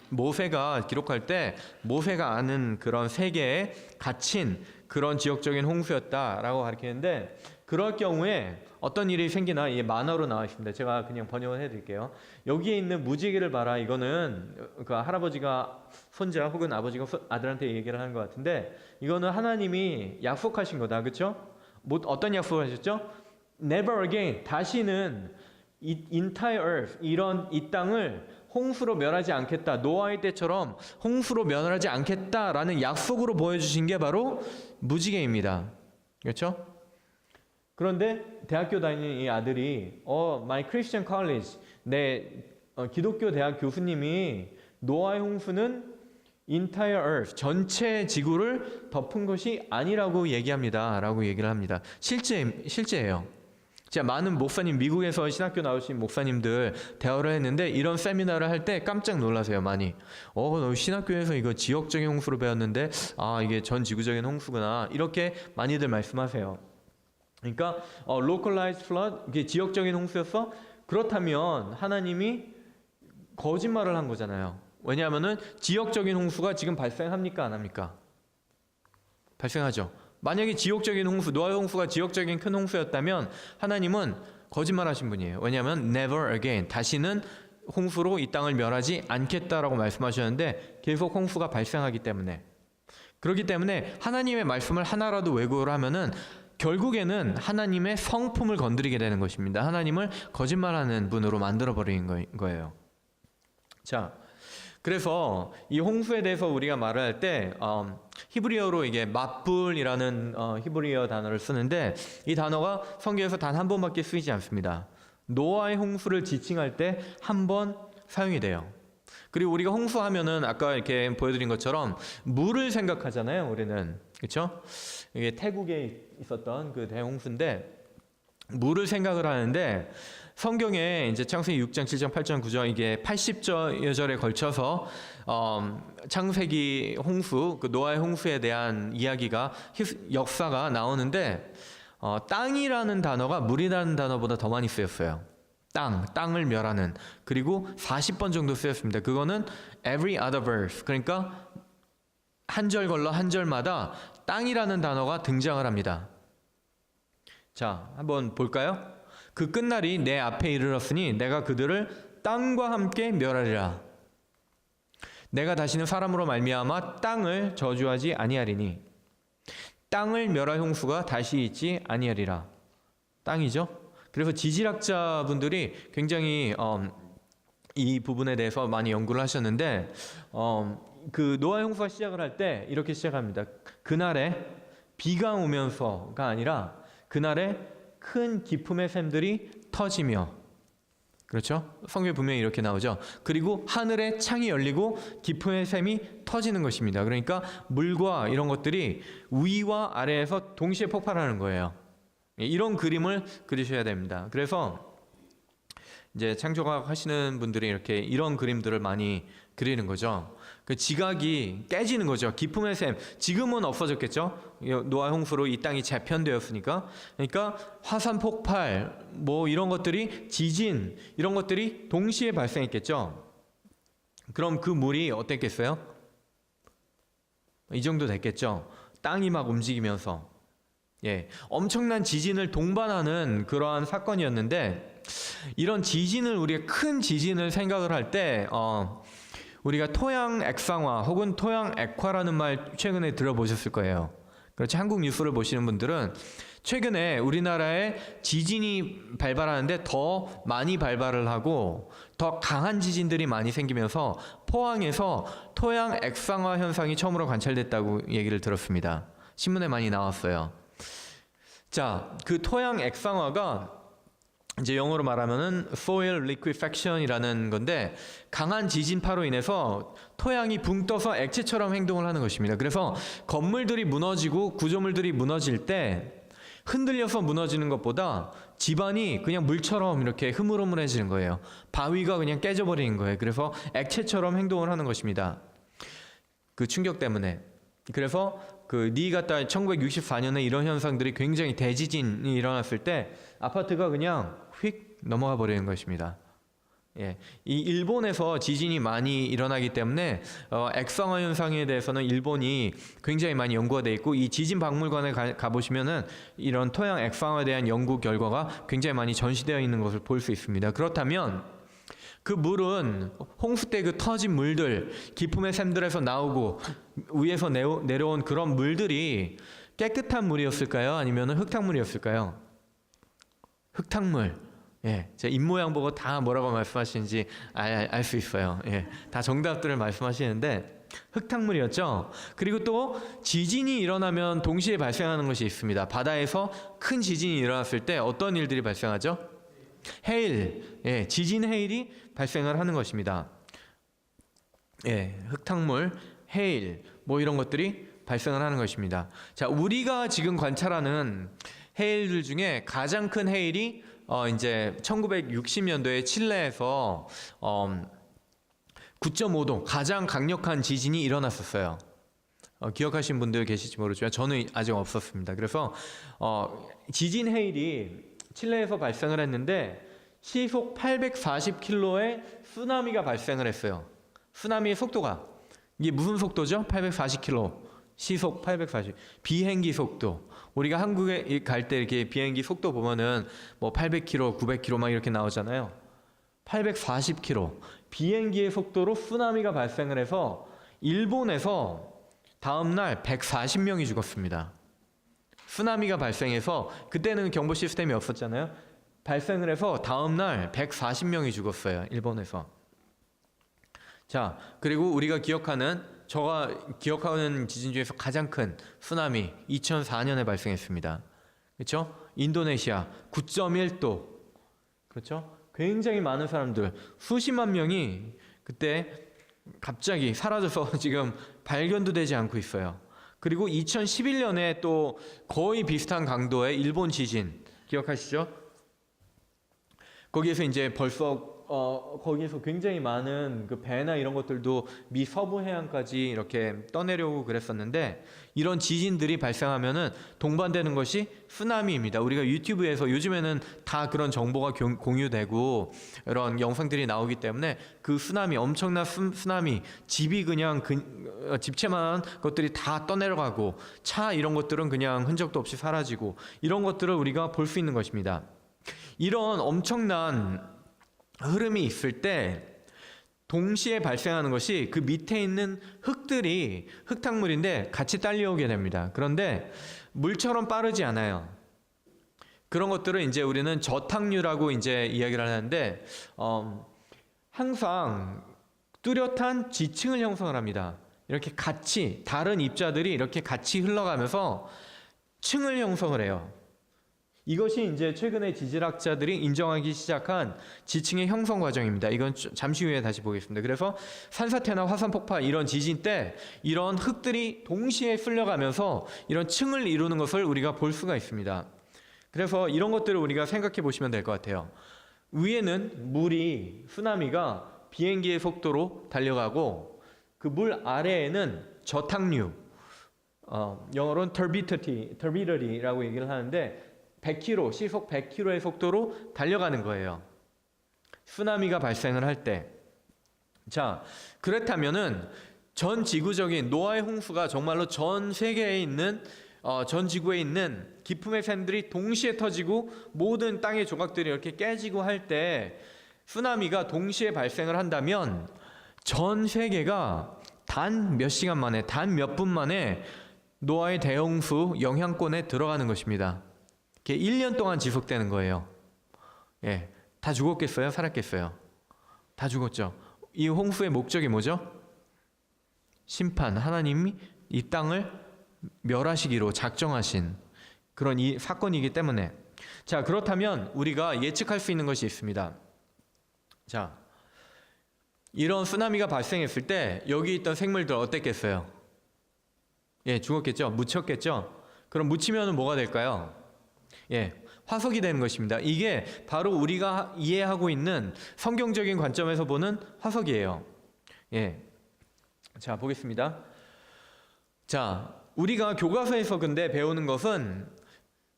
모세가 기록할 때 모세가 아는 그런 세계에 갇힌 그런 지역적인 홍수였다라고 가르치는데, 그럴 경우에 어떤 일이 생기나 이게 만화로 나와 있습니다. 제가 그냥 번역을 해드릴게요. 여기에 있는 무지개를 봐라. 이거는 그 할아버지가 손자 혹은 아버지가 아들한테 얘기를 하는 것 같은데, 이거는 하나님이 약속하신 거다, 그렇죠? 뭐 어떤 약속을 하셨죠? Never again, 다시는 entire earth, 이 땅을 홍수로 멸하지 않겠다, 노아의 때처럼 홍수로 멸하지 않겠다라는 약속으로 보여주신 게 바로 무지개입니다. 그렇죠? 그런데 대학교 다니는 이 아들이 my Christian college, 내 기독교 대학 교수님이 노아의 홍수는 entire earth, 전체 지구를 덮은 것이 아니라고 얘기합니다 라고 얘기를 합니다. 실제예요. 제가 많은 목사님, 미국에서 신학교 나오신 목사님들 대화를 했는데 이런 세미나를 할 때 깜짝 놀라세요, 많이. 신학교에서 이거 지역적인 홍수로 배웠는데 이게 전 지구적인 홍수구나, 이렇게 많이들 말씀하세요. 그러니까 localized flood, 이게 지역적인 홍수였어? 그렇다면 하나님이 거짓말을 한 거잖아요. 왜냐하면은 지역적인 홍수가 지금 발생합니까, 안 합니까? 발생하죠. 만약에 지역적인 홍수, 노아의 홍수가 지역적인 큰 홍수였다면 하나님은 거짓말하신 분이에요. 왜냐하면 never again, 다시는 홍수로 이 땅을 멸하지 않겠다라고 말씀하셨는데 계속 홍수가 발생하기 때문에, 그렇기 때문에 하나님의 말씀을 하나라도 왜곡을 하면은 결국에는 하나님의 성품을 건드리게 되는 것입니다. 하나님을 거짓말하는 분으로 만들어 버리는 거예요. 자, 그래서 이 홍수에 대해서 우리가 말을 할 때 히브리어로 이게 맞불이라는 히브리어 단어를 쓰는데, 이 단어가 성경에서 단 한 번밖에 쓰이지 않습니다. 노아의 홍수를 지칭할 때 한 번 사용이 돼요. 그리고 우리가 홍수하면은 아까 이렇게 보여드린 것처럼 물을 생각하잖아요, 우리는. 그렇죠? 이게 태국에 있었던 그 대홍수인데 물을 생각을 하는데, 성경에 이제 창세기 6장, 7장, 8장, 9장 이게 80절에 걸쳐서 창세기 홍수, 그 노아의 홍수에 대한 이야기가, 역사가 나오는데 땅이라는 단어가 물이라는 단어보다 더 많이 쓰였어요. 땅을 멸하는. 그리고 40번 정도 쓰였습니다. 그거는 every other verse, 그러니까 한 절 걸러 한 절마다 땅이라는 단어가 등장을 합니다. 자, 한번 볼까요? 그 끝날이 내 앞에 이르렀으니 내가 그들을 땅과 함께 멸하리라. 내가 다시는 사람으로 말미암아 땅을 저주하지 아니하리니. 땅을 멸할 홍수가 다시 있지 아니하리라. 땅이죠. 그래서 지질학자분들이 굉장히 이 부분에 대해서 많이 연구를 하셨는데, 그 노아의 홍수가 시작을 할 때 이렇게 시작합니다. 그날에 비가 오면서가 아니라 그날에 큰 기품의 샘들이 터지며. 그렇죠? 성경에 분명히 이렇게 나오죠. 그리고 하늘에 창이 열리고 깊음의 샘이 터지는 것입니다. 그러니까 물과 이런 것들이 위와 아래에서 동시에 폭발하는 거예요. 이런 그림을 그리셔야 됩니다. 그래서 이제 창조학 하시는 분들이 이렇게 이런 그림들을 많이 그리는 거죠. 그 지각이 깨지는 거죠. 깊음의 샘. 지금은 없어졌겠죠. 노아 홍수로 이 땅이 재편되었으니까. 그러니까 화산 폭발, 뭐 이런 것들이, 지진 이런 것들이 동시에 발생했겠죠. 그럼 그 물이 어땠겠어요? 이 정도 됐겠죠. 땅이 막 움직이면서, 엄청난 지진을 동반하는 그러한 사건이었는데, 이런 지진을, 우리가 큰 지진을 생각을 할 때 우리가 토양 액상화 혹은 토양 액화라는 말 최근에 들어보셨을 거예요. 그렇지. 한국 뉴스를 보시는 분들은 최근에 우리나라에 지진이 발발하는데 더 많이 발발을 하고 더 강한 지진들이 많이 생기면서 포항에서 토양 액상화 현상이 처음으로 관찰됐다고 얘기를 들었습니다. 신문에 많이 나왔어요. 자, 그 토양 액상화가 이제 영어로 말하면은 soil liquefaction이라는 건데, 강한 지진파로 인해서 토양이 붕 떠서 액체처럼 행동을 하는 것입니다. 그래서 건물들이 무너지고 구조물들이 무너질 때 흔들려서 무너지는 것보다 집안이 그냥 물처럼 이렇게 흐물흐물해지는 거예요. 바위가 그냥 깨져버리는 거예요. 그래서 액체처럼 행동을 하는 것입니다. 그 충격 때문에. 그래서 그 니가타 1964년에 이런 현상들이, 굉장히 대지진이 일어났을 때 아파트가 그냥 휙 넘어가 버리는 것입니다. 이 일본에서 지진이 많이 일어나기 때문에 액상화 현상에 대해서는 일본이 굉장히 많이 연구가 돼 있고, 이 지진 박물관에 가보시면은 이런 토양 액상화에 대한 연구 결과가 굉장히 많이 전시되어 있는 것을 볼 수 있습니다. 그렇다면 그 물은 홍수 때 그 터진 물들, 깊음의 샘들에서 나오고 위에서 내려온 그런 물들이 깨끗한 물이었을까요? 아니면 흙탕물이었을까요? 흙탕물. 제 입모양 보고 다 뭐라고 말씀하시는지 알 수 있어요. 다 정답들을 말씀하시는데 흙탕물이었죠. 그리고 또 지진이 일어나면 동시에 발생하는 것이 있습니다. 바다에서 큰 지진이 일어났을 때 어떤 일들이 발생하죠? 해일, 지진 해일이 발생을 하는 것입니다. 흙탕물, 해일, 뭐 이런 것들이 발생을 하는 것입니다. 자, 우리가 지금 관찰하는 해일들 중에 가장 큰 해일이 이제 1960년도에 칠레에서 9.5도 가장 강력한 지진이 일어났었어요. 기억하신 분들 계실지 모르지만 저는 아직 없었습니다. 그래서 지진 해일이 칠레에서 발생을 했는데 시속 840km의 쓰나미가 발생을 했어요. 쓰나미의 속도가, 이게 무슨 속도죠? 840km, 시속 840, 비행기 속도. 우리가 한국에 갈 때 이렇게 비행기 속도 보면은 뭐 800km, 900km 막 이렇게 나오잖아요. 840km 비행기의 속도로 쓰나미가 발생을 해서 일본에서 다음날 140명이 죽었습니다. 쓰나미가 발생해서, 그때는 경보 시스템이 없었잖아요. 발생을 해서 다음날 140명이 죽었어요. 일본에서. 자, 그리고 우리가 제가 기억하는 지진 중에서 가장 큰 쓰나미 2004년에 발생했습니다. 그렇죠? 인도네시아 9.1도. 그렇죠? 굉장히 많은 사람들, 수십만 명이 그때 갑자기 사라져서 지금 발견도 되지 않고 있어요. 그리고 2011년에 또 거의 비슷한 강도의 일본 지진 기억하시죠? 거기에서 이제 벌써 거기에서 굉장히 많은 그 배나 이런 것들도 미 서부 해안까지 이렇게 떠내려오고 그랬었는데, 이런 지진들이 발생하면은 동반되는 것이 쓰나미입니다. 우리가 유튜브에서 요즘에는 다 그런 정보가 공유되고 이런 영상들이 나오기 때문에 그 쓰나미, 엄청난 쓰나미, 집이 그냥 집채만한 것들이 다 떠내려가고 차 이런 것들은 그냥 흔적도 없이 사라지고, 이런 것들을 우리가 볼 수 있는 것입니다. 이런 엄청난 흐름이 있을 때 동시에 발생하는 것이 그 밑에 있는 흙들이, 흙탕물인데 같이 딸려오게 됩니다. 그런데 물처럼 빠르지 않아요. 그런 것들을 이제 우리는 저탕류라고 이제 이야기를 하는데, 항상 뚜렷한 지층을 형성을 합니다. 이렇게 같이 다른 입자들이 이렇게 같이 흘러가면서 층을 형성을 해요. 이것이 이제 최근에 지질학자들이 인정하기 시작한 지층의 형성 과정입니다. 이건 잠시 후에 다시 보겠습니다. 그래서 산사태나 화산 폭발 이런 지진 때 이런 흙들이 동시에 쓸려가면서 이런 층을 이루는 것을 우리가 볼 수가 있습니다. 그래서 이런 것들을 우리가 생각해 보시면 될 것 같아요. 위에는 물이 쓰나미가 비행기의 속도로 달려가고 그 물 아래에는 저탕류, 영어로는 turbidity라고 얘기를 하는데 100km, 시속 100km의 속도로 달려가는 거예요. 쓰나미가 발생을 할 때. 자, 그렇다면은 전 지구적인 노아의 홍수가 정말로 전 세계에 있는 전 지구에 있는 기품의 샘들이 동시에 터지고 모든 땅의 조각들이 이렇게 깨지고 할 때 쓰나미가 동시에 발생을 한다면 전 세계가 단 몇 시간 만에, 단 몇 분 만에 노아의 대홍수 영향권에 들어가는 것입니다. 이게 1년 동안 지속되는 거예요. 예, 다 죽었겠어요? 살았겠어요? 다 죽었죠. 이 홍수의 목적이 뭐죠? 심판, 하나님이 이 땅을 멸하시기로 작정하신 그런 이 사건이기 때문에. 자, 그렇다면 우리가 예측할 수 있는 것이 있습니다. 자, 이런 쓰나미가 발생했을 때 여기 있던 생물들 어땠겠어요? 예, 죽었겠죠? 묻혔겠죠? 그럼 묻히면 뭐가 될까요? 예, 화석이 되는 것입니다. 이게 바로 우리가 이해하고 있는 성경적인 관점에서 보는 화석이에요. 예, 자, 보겠습니다. 자, 우리가 교과서에서 근데 배우는 것은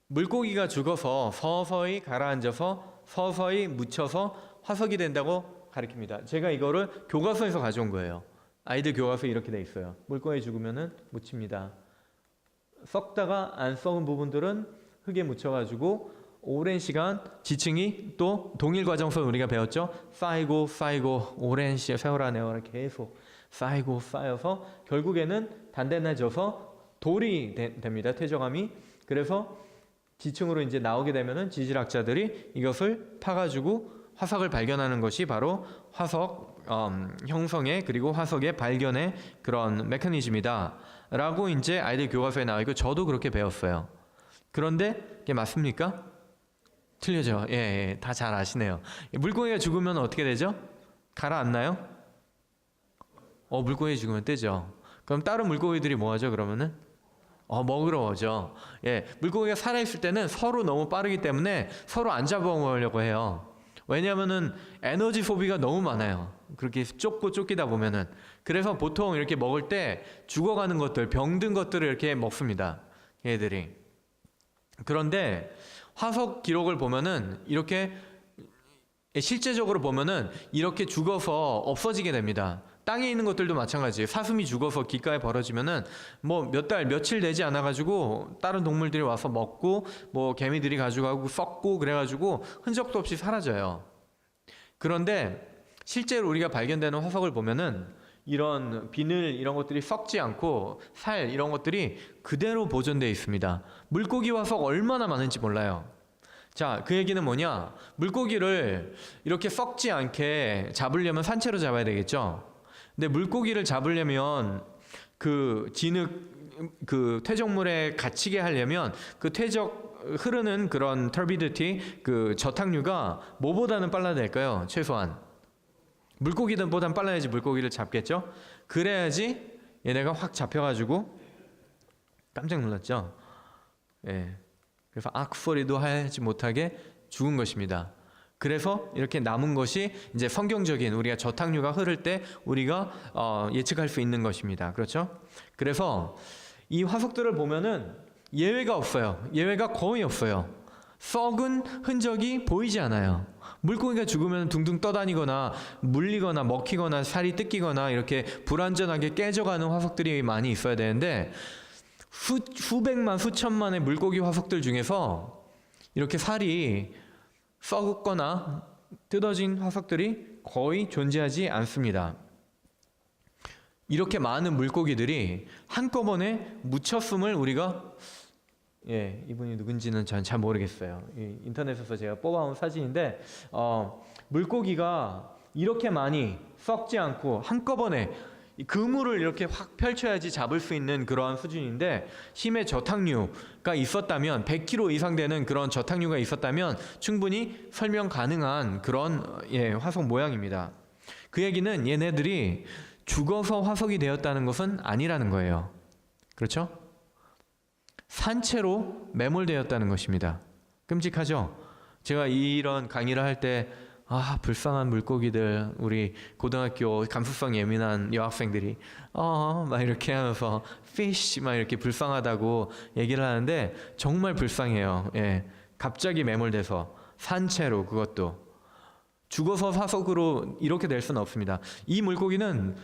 물고기가 죽어서 서서히 가라앉아서 서서히 묻혀서 화석이 된다고 가르칩니다. 제가 이거를 교과서에서 가져온 거예요. 아이들 교과서에 이렇게 돼 있어요. 물고기 죽으면은 묻힙니다. 썩다가 안 썩은 부분들은 흙에 묻혀가지고 오랜 시간 지층이 또 동일 과정에서 우리가 배웠죠. 쌓이고 오랜 세월 안에 계속 쌓이고 쌓여서 결국에는 단단해져서 돌이 됩니다. 퇴적암이. 그래서 지층으로 이제 나오게 되면은 지질학자들이 이것을 파가지고 화석을 발견하는 것이 바로 화석 형성의 그리고 화석의 발견의 그런 메커니즘이다 라고 이제 아이들 교과서에 나와 있고 저도 그렇게 배웠어요. 그런데 이게 맞습니까? 틀려져. 예, 다 잘 아시네요. 물고기가 죽으면 어떻게 되죠? 가라앉나요? 물고기 죽으면 뜨죠. 그럼 다른 물고기들이 뭐 하죠 그러면은? 먹으러 오죠. 예, 물고기가 살아있을 때는 서로 너무 빠르기 때문에 서로 안 잡아먹으려고 해요. 왜냐하면은 에너지 소비가 너무 많아요. 그렇게 쫓기다 보면은. 그래서 보통 이렇게 먹을 때 죽어가는 것들, 병든 것들을 이렇게 먹습니다. 얘들이. 그런데 화석 기록을 보면은 이렇게 실제적으로 보면은 이렇게 죽어서 없어지게 됩니다. 땅에 있는 것들도 마찬가지예요. 사슴이 죽어서 길가에 벌어지면은 뭐 몇 달, 며칠 되지 않아 가지고 다른 동물들이 와서 먹고 뭐 개미들이 가져가고 썩고 그래가지고 흔적도 없이 사라져요. 그런데 실제로 우리가 발견되는 화석을 보면은 이런 비늘 이런 것들이 썩지 않고 살 이런 것들이 그대로 보존되어 있습니다. 물고기 화석 얼마나 많은지 몰라요. 자, 그 얘기는 뭐냐? 물고기를 이렇게 썩지 않게 잡으려면 산채로 잡아야 되겠죠? 근데 물고기를 잡으려면 그 그 퇴적물에 갇히게 하려면 그 흐르는 그런 터비디티 그 저탕류가 뭐보다는 빨라야 될까요? 최소한 물고기들보단 빨라야지 물고기를 잡겠죠? 그래야지 얘네가 확 잡혀가지고 깜짝 놀랐죠? 예. 그래서 소리도 하지 못하게 죽은 것입니다. 그래서 이렇게 남은 것이 이제 성경적인 우리가 저탕류가 흐를 때 우리가 예측할 수 있는 것입니다. 그렇죠? 그래서 이 화석들을 보면은 예외가 없어요. 예외가 거의 없어요. 썩은 흔적이 보이지 않아요. 물고기가 죽으면 둥둥 떠다니거나 물리거나 먹히거나 살이 뜯기거나 이렇게 불완전하게 깨져가는 화석들이 많이 있어야 되는데 수백만 수천만의 물고기 화석들 중에서 이렇게 살이 썩거나 뜯어진 화석들이 거의 존재하지 않습니다. 이렇게 많은 물고기들이 한꺼번에 묻혔음을 우리가 이분이 누군지는 전 잘 모르겠어요. 인터넷에서 제가 뽑아온 사진인데 물고기가 이렇게 많이 썩지 않고 한꺼번에 이 그물을 이렇게 확 펼쳐야지 잡을 수 있는 그러한 수준인데, 힘의 저탁류가 있었다면 100kg 이상 되는 그런 저탁류가 있었다면 충분히 설명 가능한 그런 화석 모양입니다. 그 얘기는 얘네들이 죽어서 화석이 되었다는 것은 아니라는 거예요. 그렇죠? 산채로 매몰되었다는 것입니다. 끔찍하죠? 제가 이런 강의를 할 때 불쌍한 물고기들, 우리 고등학교 감수성 예민한 여학생들이 막 이렇게 하면서 fish 막 이렇게 불쌍하다고 얘기를 하는데 정말 불쌍해요. 갑자기 매몰돼서 산채로, 그것도 죽어서 화석으로 이렇게 될 수는 없습니다. 이 물고기는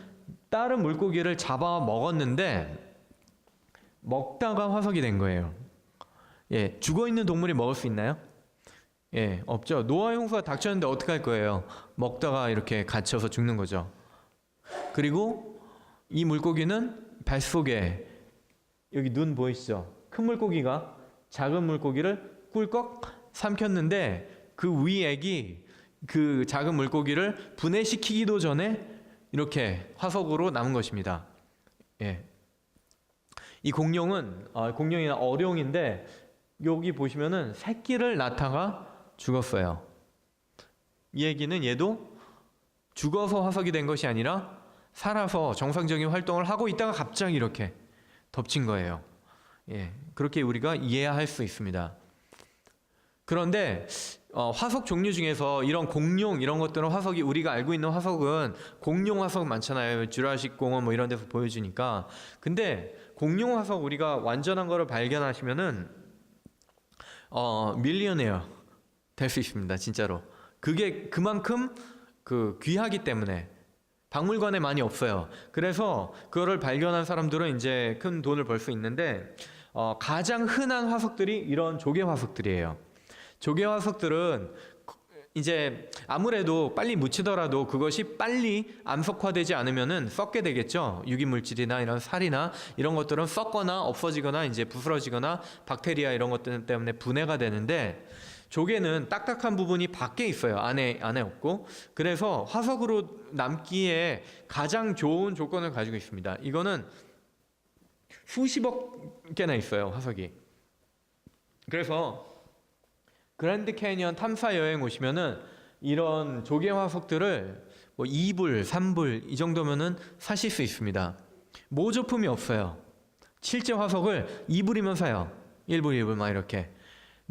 다른 물고기를 잡아 먹었는데 먹다가 화석이 된 거예요. 죽어 있는 동물이 먹을 수 있나요? 없죠. 노아의 홍수가 닥쳤는데 어떻게 할 거예요? 먹다가 이렇게 갇혀서 죽는 거죠. 그리고 이 물고기는 뱃속에, 여기 눈 보이시죠? 큰 물고기가 작은 물고기를 꿀꺽 삼켰는데 그 위액이 그 작은 물고기를 분해시키기도 전에 이렇게 화석으로 남은 것입니다. 이 공룡이나 어룡인데 여기 보시면은 새끼를 낳다가 죽었어요. 이 얘기는 얘도 죽어서 화석이 된 것이 아니라 살아서 정상적인 활동을 하고 있다가 갑자기 이렇게 덮친 거예요. 그렇게 우리가 이해할 수 있습니다. 그런데 화석 종류 중에서 이런 공룡 이런 것들은 화석이, 우리가 알고 있는 화석은 공룡 화석 많잖아요. 주라식 공원 뭐 이런 데서 보여주니까. 근데 공룡 화석 우리가 완전한 거를 발견하시면은 밀리언웨어 될 수 있습니다. 진짜로. 그게 그만큼 귀하기 때문에 박물관에 많이 없어요. 그래서 그거를 발견한 사람들은 이제 큰 돈을 벌 수 있는데, 가장 흔한 화석들이 이런 조개 화석들이에요. 조개 화석들은 이제 아무래도 빨리 묻히더라도 그것이 빨리 암석화되지 않으면은 썩게 되겠죠. 유기물질이나 이런 살이나 이런 것들은 썩거나 없어지거나 이제 부스러지거나 박테리아 이런 것들 때문에 분해가 되는데, 조개는 딱딱한 부분이 밖에 있어요. 안에 없고. 그래서 화석으로 남기에 가장 좋은 조건을 가지고 있습니다. 이거는 수십억 개나 있어요, 화석이. 그래서 그랜드 캐니언 탐사 여행 오시면은 이런 조개 화석들을 뭐 2불, 3불 이 정도면은 사실 수 있습니다. 모조품이 없어요. 실제 화석을 2불이면 사요. 1불 막 이렇게.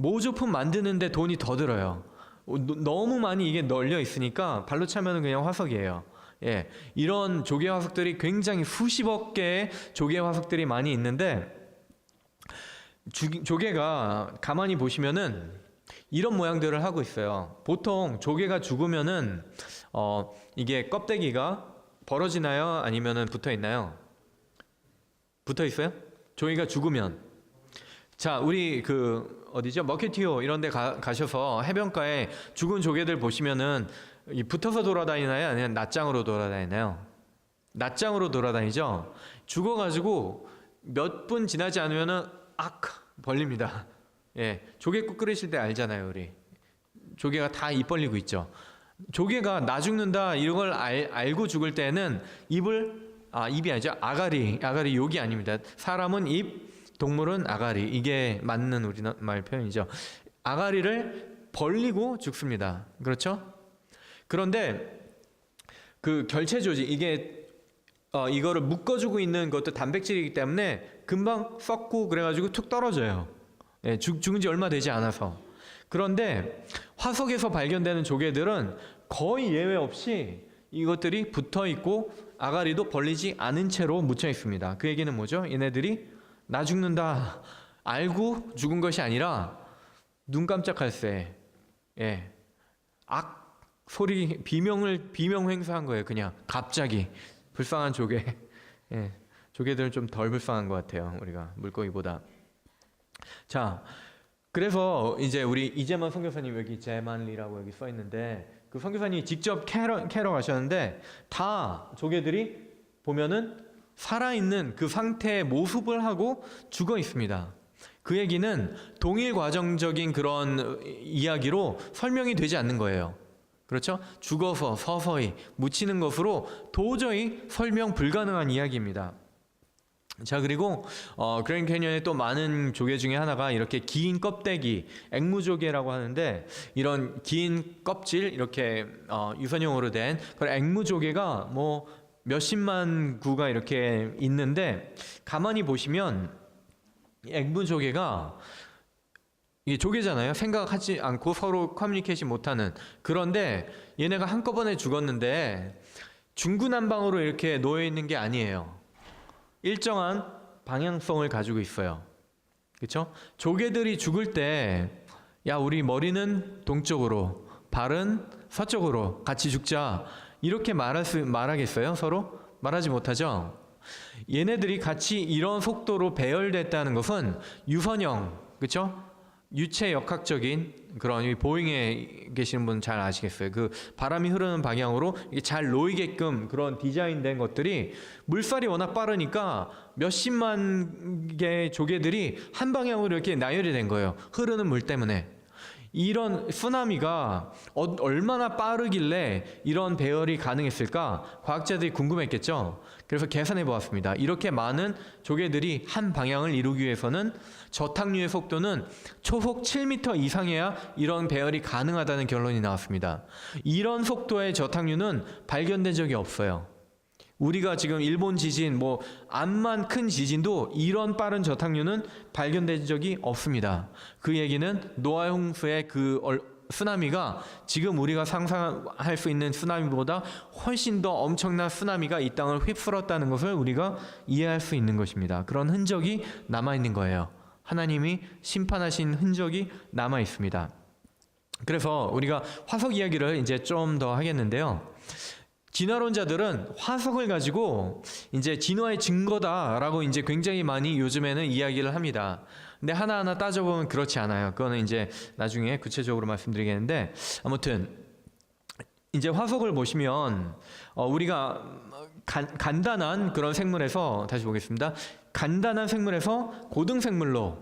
모조품 만드는데 돈이 더 들어요. 너무 많이 이게 널려 있으니까 발로 차면은 그냥 화석이에요. 이런 조개 화석들이 굉장히 수십억 개의 조개 화석들이 많이 있는데, 조개가 가만히 보시면은 이런 모양들을 하고 있어요. 보통 조개가 죽으면은 이게 껍데기가 벌어지나요? 아니면은 붙어 있나요? 붙어 있어요? 조개가 죽으면. 자, 우리 어디죠? 머케티오 이런 데 가셔서 해변가에 죽은 조개들 보시면은 붙어서 돌아다니나요? 아니면 낫장으로 돌아다니나요? 낫장으로 돌아다니죠? 죽어가지고 몇 분 지나지 않으면은 벌립니다. 조개국 끓이실 때 알잖아요, 우리. 조개가 다 입 벌리고 있죠. 조개가 나 죽는다 이런 걸 알고 죽을 때는 입이 아니죠. 아가리 욕이 아닙니다. 사람은 입, 동물은 아가리. 이게 맞는 우리말 표현이죠. 아가리를 벌리고 죽습니다. 그렇죠? 그런데 그 결체 조직, 이거를 묶어주고 있는 것도 단백질이기 때문에 금방 썩고 그래가지고 툭 떨어져요. 죽은 지 얼마 되지 않아서. 그런데 화석에서 발견되는 조개들은 거의 예외 없이 이것들이 붙어 있고 아가리도 벌리지 않은 채로 묻혀 있습니다. 그 얘기는 뭐죠? 얘네들이 나 죽는다 알고 죽은 것이 아니라 눈 깜짝할 새 소리 비명 행사한 거예요. 그냥 갑자기. 불쌍한 조개. 조개들은 좀 덜 불쌍한 것 같아요, 우리가 물고기보다. 자, 그래서 이제 우리 이재만 선교사님, 여기 제만리라고 여기 써 있는데, 그 선교사님이 직접 캐러 가셨는데 다 조개들이 보면은 살아있는 그 상태의 모습을 하고 죽어 있습니다. 그 얘기는 동일 과정적인 그런 이야기로 설명이 되지 않는 거예요. 그렇죠? 죽어서 서서히 묻히는 것으로 도저히 설명 불가능한 이야기입니다. 자, 그리고 그랜드 캐니언의 또 많은 조개 중에 하나가 이렇게 긴 껍데기, 앵무조개라고 하는데, 이런 긴 껍질 이렇게 유선형으로 된 그런 앵무조개가 뭐 몇십만 구가 이렇게 있는데, 가만히 보시면 앵무조개가 이게 조개잖아요. 생각하지 않고 서로 커뮤니케이션 못하는. 그런데 얘네가 한꺼번에 죽었는데 중구난방으로 이렇게 놓여 있는 게 아니에요. 일정한 방향성을 가지고 있어요. 그렇죠? 조개들이 죽을 때, 야, 우리 머리는 동쪽으로, 발은 서쪽으로 같이 죽자, 이렇게 말하겠어요? 서로? 말하지 못하죠? 얘네들이 같이 이런 속도로 배열됐다는 것은 유선형, 그렇죠? 유체 역학적인 그런, 보잉에 계시는 분 잘 아시겠어요? 그 바람이 흐르는 방향으로 이게 잘 놓이게끔 그런 디자인된 것들이, 물살이 워낙 빠르니까 몇십만 개의 조개들이 한 방향으로 이렇게 나열이 된 거예요. 흐르는 물 때문에. 이런 쓰나미가 얼마나 빠르길래 이런 배열이 가능했을까? 과학자들이 궁금했겠죠. 그래서 계산해 보았습니다. 이렇게 많은 조개들이 한 방향을 이루기 위해서는 저탁류의 속도는 초속 7m 이상이어야 이런 배열이 가능하다는 결론이 나왔습니다. 이런 속도의 저탁류는 발견된 적이 없어요. 우리가 지금 일본 지진, 뭐 암만 큰 지진도 이런 빠른 저탁류는 발견된 적이 없습니다. 그 얘기는 노아 홍수의 그 쓰나미가 지금 우리가 상상할 수 있는 쓰나미보다 훨씬 더 엄청난 쓰나미가 이 땅을 휩쓸었다는 것을 우리가 이해할 수 있는 것입니다. 그런 흔적이 남아있는 거예요. 하나님이 심판하신 흔적이 남아 있습니다. 그래서 우리가 화석 이야기를 이제 좀 더 하겠는데요. 진화론자들은 화석을 가지고 이제 진화의 증거다라고 이제 굉장히 많이 요즘에는 이야기를 합니다. 근데 하나하나 따져보면 그렇지 않아요. 그거는 이제 나중에 구체적으로 말씀드리겠는데, 아무튼 이제 화석을 보시면 우리가 간단한 그런 생물에서, 다시 보겠습니다. 간단한 생물에서 고등생물로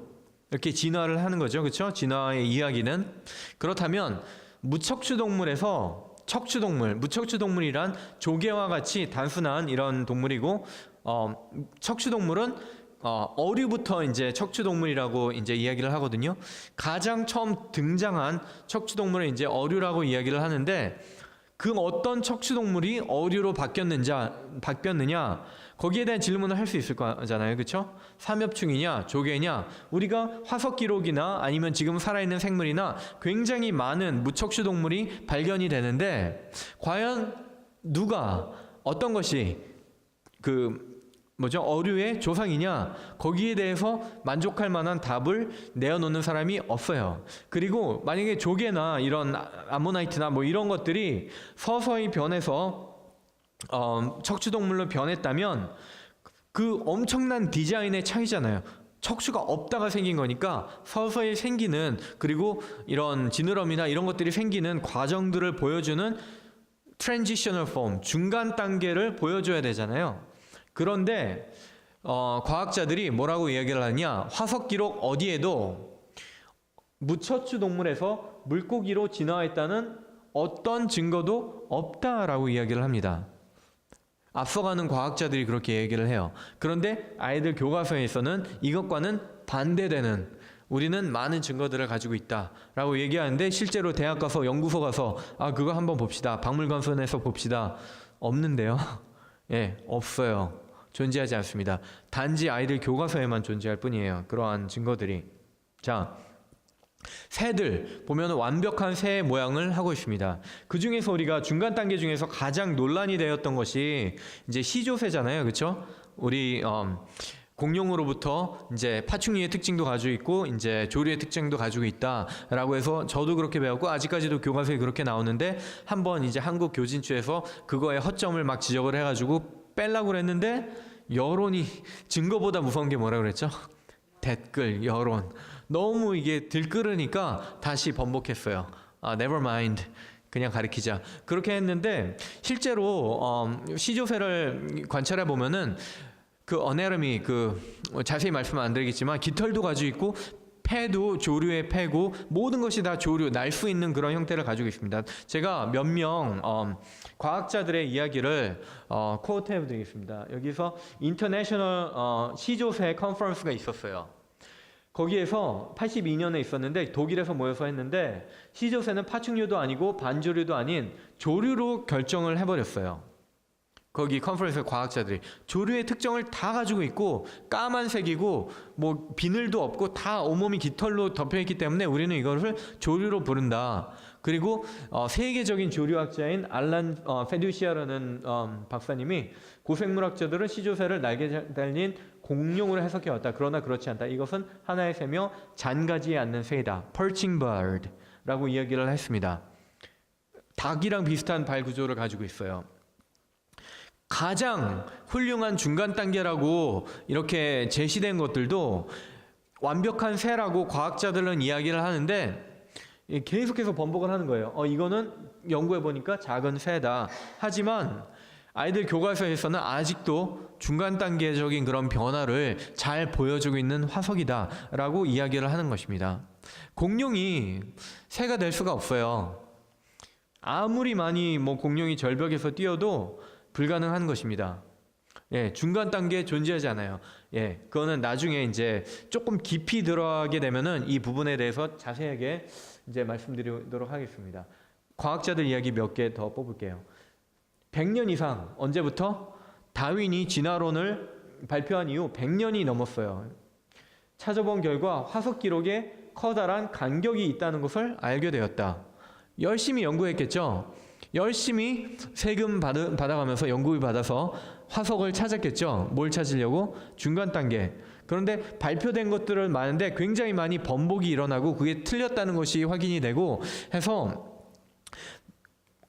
이렇게 진화를 하는 거죠. 그렇죠? 진화의 이야기는. 그렇다면 무척추동물에서 척추동물, 무척추동물이란 조개와 같이 단순한 이런 동물이고, 척추동물은 어류부터 이제 척추동물이라고 이제 이야기를 하거든요. 가장 처음 등장한 척추동물을 이제 어류라고 이야기를 하는데, 그 어떤 척추동물이 어류로 바뀌었느냐, 거기에 대한 질문을 할 수 있을 거잖아요. 그렇죠? 삼엽충이냐, 조개냐, 우리가 화석 기록이나 아니면 지금 살아있는 생물이나 굉장히 많은 무척추동물이 발견이 되는데, 과연 누가, 어떤 것이 어류의 조상이냐, 거기에 대해서 만족할 만한 답을 내어놓는 사람이 없어요. 그리고 만약에 조개나 이런 암모나이트나 뭐 이런 것들이 서서히 변해서 척추동물로 변했다면 그 엄청난 디자인의 차이잖아요. 척추가 없다가 생긴 거니까 서서히 생기는, 그리고 이런 지느러미나 이런 것들이 생기는 과정들을 보여주는 트랜지셔널 폼, 중간 단계를 보여줘야 되잖아요. 그런데 과학자들이 뭐라고 이야기를 하냐, 화석 기록 어디에도 무척추 동물에서 물고기로 진화했다는 어떤 증거도 없다라고 이야기를 합니다. 앞서가는 과학자들이 그렇게 얘기를 해요. 그런데 아이들 교과서에서는 이것과는 반대되는, 우리는 많은 증거들을 가지고 있다라고 얘기하는데, 실제로 대학 가서 연구소 가서 그거 한번 봅시다, 박물관에서 봅시다, 없는데요. 예, 없어요. 존재하지 않습니다. 단지 아이들 교과서에만 존재할 뿐이에요. 그러한 증거들이. 자, 새들 보면 완벽한 새의 모양을 하고 있습니다. 그 중에서 우리가 중간 단계 중에서 가장 논란이 되었던 것이 이제 시조새잖아요. 그렇죠? 우리 공룡으로부터 이제 파충류의 특징도 가지고 있고 이제 조류의 특징도 가지고 있다라고 해서, 저도 그렇게 배웠고 아직까지도 교과서에 그렇게 나오는데, 한번 이제 한국 교진처에서 그거에 허점을 막 지적을 해가지고 빼려고 그랬는데, 여론이, 증거보다 무서운 게 뭐라 그랬죠? 댓글, 여론. 너무 이게 들끓으니까 다시 번복했어요. never mind. 그냥 가리키자. 그렇게 했는데, 실제로 시조새를 관찰해 보면은 그 어네러미, 자세히 말씀은 안 드리겠지만 깃털도 가지고 있고 폐도 조류의 폐고 모든 것이 다 조류, 날 수 있는 그런 형태를 가지고 있습니다. 제가 몇 명 과학자들의 이야기를 코트해 드리겠습니다. 여기서 인터내셔널 시조새 컨퍼런스가 있었어요. 거기에서 82년에 있었는데 독일에서 모여서 했는데 시조새는 파충류도 아니고 반조류도 아닌 조류로 결정을 해버렸어요. 거기 컨퍼런스 과학자들이 조류의 특징을 다 가지고 있고 까만색이고 뭐 비늘도 없고 다 온몸이 깃털로 덮여있기 때문에 우리는 이것을 조류로 부른다. 그리고 세계적인 조류학자인 알란 페두시아라는 박사님이 고생물학자들은 시조새를 날개 달린 공룡으로 해석해왔다. 그러나 그렇지 않다. 이것은 하나의 새며 잔가지에 앉는 새이다. perching bird라고 이야기를 했습니다. 닭이랑 비슷한 발 구조를 가지고 있어요. 가장 훌륭한 중간 단계라고 이렇게 제시된 것들도 완벽한 새라고 과학자들은 이야기를 하는데 계속해서 번복을 하는 거예요. 이거는 연구해 보니까 작은 새다. 하지만 아이들 교과서에서는 아직도 중간 단계적인 그런 변화를 잘 보여주고 있는 화석이다라고 이야기를 하는 것입니다. 공룡이 새가 될 수가 없어요. 아무리 많이 공룡이 절벽에서 뛰어도 불가능한 것입니다. 예, 중간 단계에 존재하지 않아요. 예, 그거는 나중에 이제 조금 깊이 들어가게 되면은 이 부분에 대해서 자세하게 이제 말씀드리도록 하겠습니다. 과학자들 이야기 몇 개 더 뽑을게요. 100년 이상, 언제부터? 다윈이 진화론을 발표한 이후 100년이 넘었어요. 찾아본 결과 화석 기록에 커다란 간격이 있다는 것을 알게 되었다. 열심히 연구했겠죠. 열심히 세금 받아가면서 연구비 받아서 화석을 찾았겠죠. 뭘 찾으려고? 중간 단계. 그런데 발표된 것들은 많은데 굉장히 많이 번복이 일어나고 그게 틀렸다는 것이 확인이 되고 해서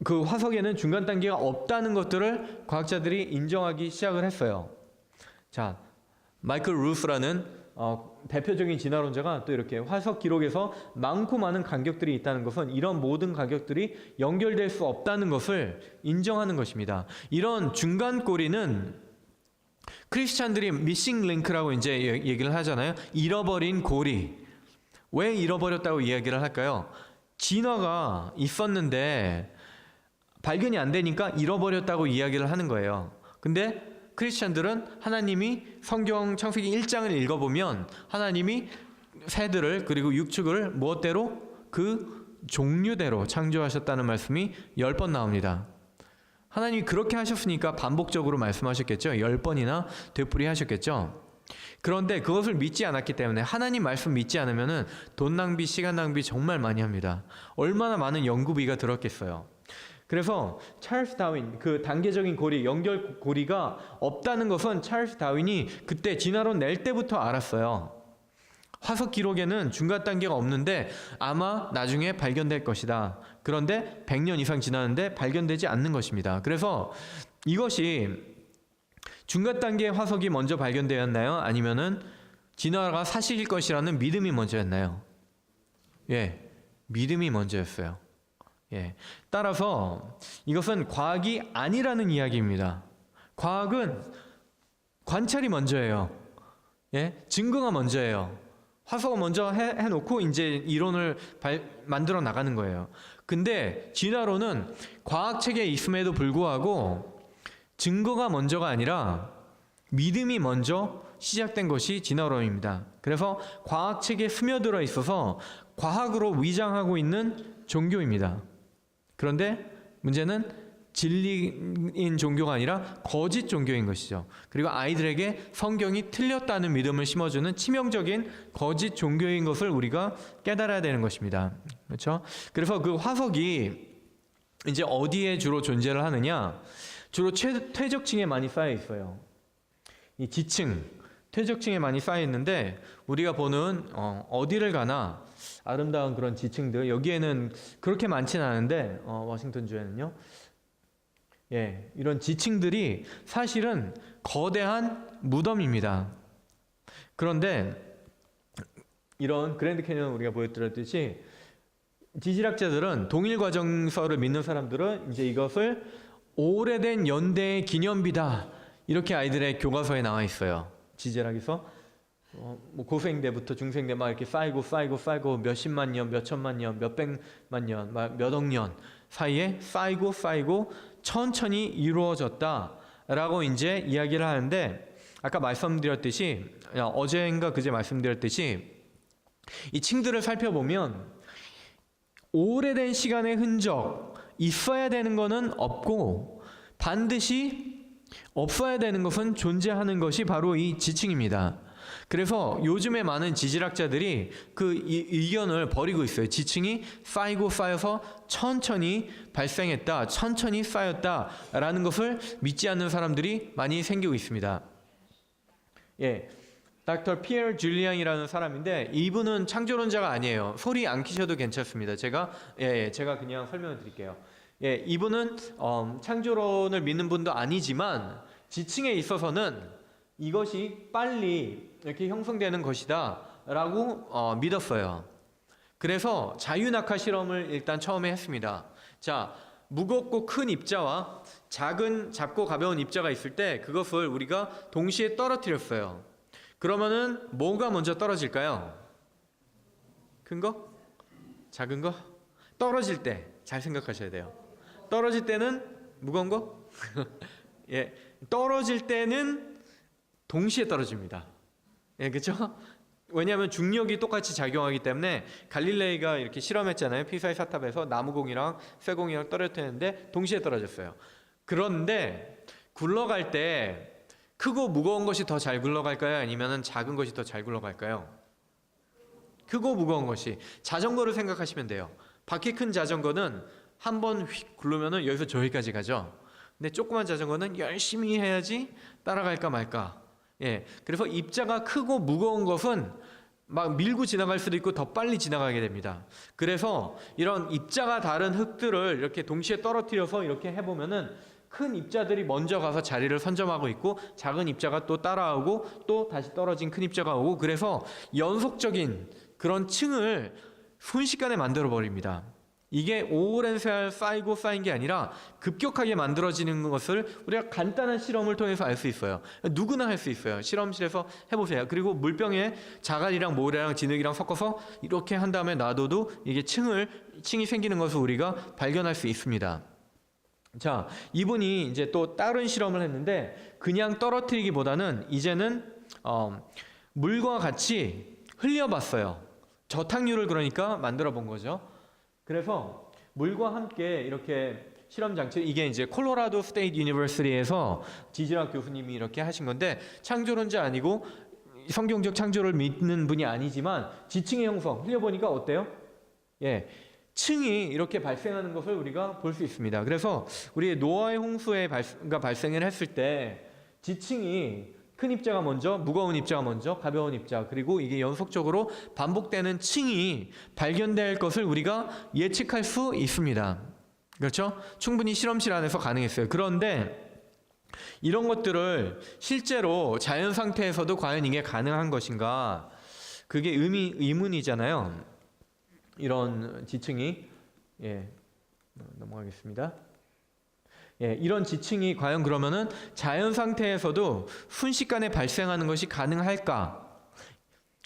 그 화석에는 중간 단계가 없다는 것들을 과학자들이 인정하기 시작을 했어요. 자, 마이클 루스라는 대표적인 진화론자가 또 이렇게 화석 기록에서 많고 많은 간격들이 있다는 것은 이런 모든 간격들이 연결될 수 없다는 것을 인정하는 것입니다. 이런 중간 꼬리는 크리스찬들이 미싱 링크라고 이제 얘기를 하잖아요. 잃어버린 고리. 왜 잃어버렸다고 이야기를 할까요? 진화가 있었는데 발견이 안 되니까 잃어버렸다고 이야기를 하는 거예요. 근데 크리스찬들은 하나님이 성경 창세기 1장을 읽어보면 하나님이 새들을 그리고 육축을 무엇대로? 그 종류대로 창조하셨다는 말씀이 10번 나옵니다. 하나님이 그렇게 하셨으니까 반복적으로 말씀하셨겠죠. 10번이나 되풀이 하셨겠죠. 그런데 그것을 믿지 않았기 때문에 하나님 말씀 믿지 않으면 돈 낭비, 시간 낭비 정말 많이 합니다. 얼마나 많은 연구비가 들었겠어요. 그래서 찰스 다윈, 그 단계적인 고리, 연결 고리가 없다는 것은 찰스 다윈이 그때 진화론 낼 때부터 알았어요. 화석 기록에는 중간 단계가 없는데 아마 나중에 발견될 것이다. 그런데 100년 이상 지났는데 발견되지 않는 것입니다. 그래서 이것이 중간 단계의 화석이 먼저 발견되었나요? 아니면은 진화가 사실일 것이라는 믿음이 먼저였나요? 예, 믿음이 먼저였어요. 예, 따라서 이것은 과학이 아니라는 이야기입니다. 과학은 관찰이 먼저예요. 예, 증거가 먼저예요. 화석을 먼저 해놓고 이제 이론을 만들어 나가는 거예요. 근데 진화론은 과학책에 있음에도 불구하고 증거가 먼저가 아니라 믿음이 먼저 시작된 것이 진화론입니다. 그래서 과학책에 스며들어 있어서 과학으로 위장하고 있는 종교입니다. 그런데 문제는 진리인 종교가 아니라 거짓 종교인 것이죠. 그리고 아이들에게 성경이 틀렸다는 믿음을 심어주는 치명적인 거짓 종교인 것을 우리가 깨달아야 되는 것입니다. 그렇죠? 그래서 그 화석이 이제 어디에 주로 존재를 하느냐? 주로 퇴적층에 많이 쌓여 있어요. 이 지층, 퇴적층에 많이 쌓여 있는데 우리가 보는 어디를 가나 아름다운 그런 지층들, 여기에는 그렇게 많지는 않은데 워싱턴 주에는요. 예, 이런 지층들이 사실은 거대한 무덤입니다. 그런데 이런 그랜드 캐니언 우리가 보여드렸듯이 지질학자들은 동일 과정서를 믿는 사람들은 이제 이것을 오래된 연대의 기념비다 이렇게 아이들의 교과서에 나와 있어요. 지질학에서 뭐 고생대부터 중생대 막 이렇게 쌓이고 몇십만 년, 몇천만 년, 몇백만 년, 몇억 년 사이에 쌓이고 천천히 이루어졌다라고 이제 이야기를 하는데, 아까 말씀드렸듯이, 어제인가 그제 말씀드렸듯이, 이 층들을 살펴보면 오래된 시간의 흔적, 있어야 되는 것은 없고 반드시 없어야 되는 것은 존재하는 것이 바로 이 지층입니다. 그래서 요즘에 많은 지질학자들이 그 의견을 버리고 있어요. 지층이 쌓여서 천천히 발생했다, 천천히 쌓였다라는 것을 믿지 않는 사람들이 많이 생기고 있습니다. 예, 닥터 피에르 줄리앙이라는 사람인데, 이분은 창조론자가 아니에요. 소리 안 키셔도 괜찮습니다. 제가 그냥 설명을 드릴게요. 예, 이분은 창조론을 믿는 분도 아니지만 지층에 있어서는 이것이 빨리 이렇게 형성되는 것이다 라고 믿었어요. 그래서 자유낙하 실험을 일단 처음에 했습니다. 자, 무겁고 큰 입자와 작고 가벼운 입자가 있을 때 그것을 우리가 동시에 떨어뜨렸어요. 그러면은 뭐가 먼저 떨어질까요? 큰 거? 작은 거? 떨어질 때 잘 생각하셔야 돼요. 떨어질 때는 무거운 거? 예, 떨어질 때는 동시에 떨어집니다. 예, 그렇죠? 왜냐하면 중력이 똑같이 작용하기 때문에 갈릴레이가 이렇게 실험했잖아요. 피사의 사탑에서 나무공이랑 쇠공이랑 떨어뜨렸는데 동시에 떨어졌어요. 그런데 굴러갈 때 크고 무거운 것이 더 잘 굴러갈까요? 아니면 작은 것이 더 잘 굴러갈까요? 크고 무거운 것이. 자전거를 생각하시면 돼요. 바퀴 큰 자전거는 한번 휙 굴르면은 여기서 저기까지 가죠. 근데 조그만 자전거는 열심히 해야지 따라갈까 말까. 예, 그래서 입자가 크고 무거운 것은 막 밀고 지나갈 수도 있고 더 빨리 지나가게 됩니다. 그래서 이런 입자가 다른 흙들을 이렇게 동시에 떨어뜨려서 이렇게 해보면은 큰 입자들이 먼저 가서 자리를 선점하고 있고 작은 입자가 또 따라오고 또 다시 떨어진 큰 입자가 오고, 그래서 연속적인 그런 층을 순식간에 만들어 버립니다. 이게 오랜 세월 쌓인 게 아니라 급격하게 만들어지는 것을 우리가 간단한 실험을 통해서 알 수 있어요. 누구나 할 수 있어요. 실험실에서 해보세요. 그리고 물병에 자갈이랑 모래랑 진흙이랑 섞어서 이렇게 한 다음에 놔둬도 이게 층이 생기는 것을 우리가 발견할 수 있습니다. 자, 이분이 이제 또 다른 실험을 했는데, 그냥 떨어뜨리기보다는 이제는 물과 같이 흘려봤어요. 저탕류를 그러니까 만들어 본 거죠. 그래서 물과 함께 이렇게 실험 장치, 이게 이제 콜로라도 스테이트 유니버시티에서 지질학 교수님이 이렇게 하신 건데, 창조론자 아니고 성경적 창조를 믿는 분이 아니지만 지층의 형성 흘려보니까 어때요? 예, 층이 이렇게 발생하는 것을 우리가 볼 수 있습니다. 그래서 우리 노아의 홍수가 발생을 했을 때 지층이 큰 입자가 먼저, 무거운 입자가 먼저, 가벼운 입자, 그리고 이게 연속적으로 반복되는 층이 발견될 것을 우리가 예측할 수 있습니다. 그렇죠? 충분히 실험실 안에서 가능했어요. 그런데 이런 것들을 실제로 자연 상태에서도 과연 이게 가능한 것인가? 그게 의문이잖아요. 이런 지층이. 예, 넘어가겠습니다. 예, 이런 지층이 과연 그러면은 자연 상태에서도 순식간에 발생하는 것이 가능할까?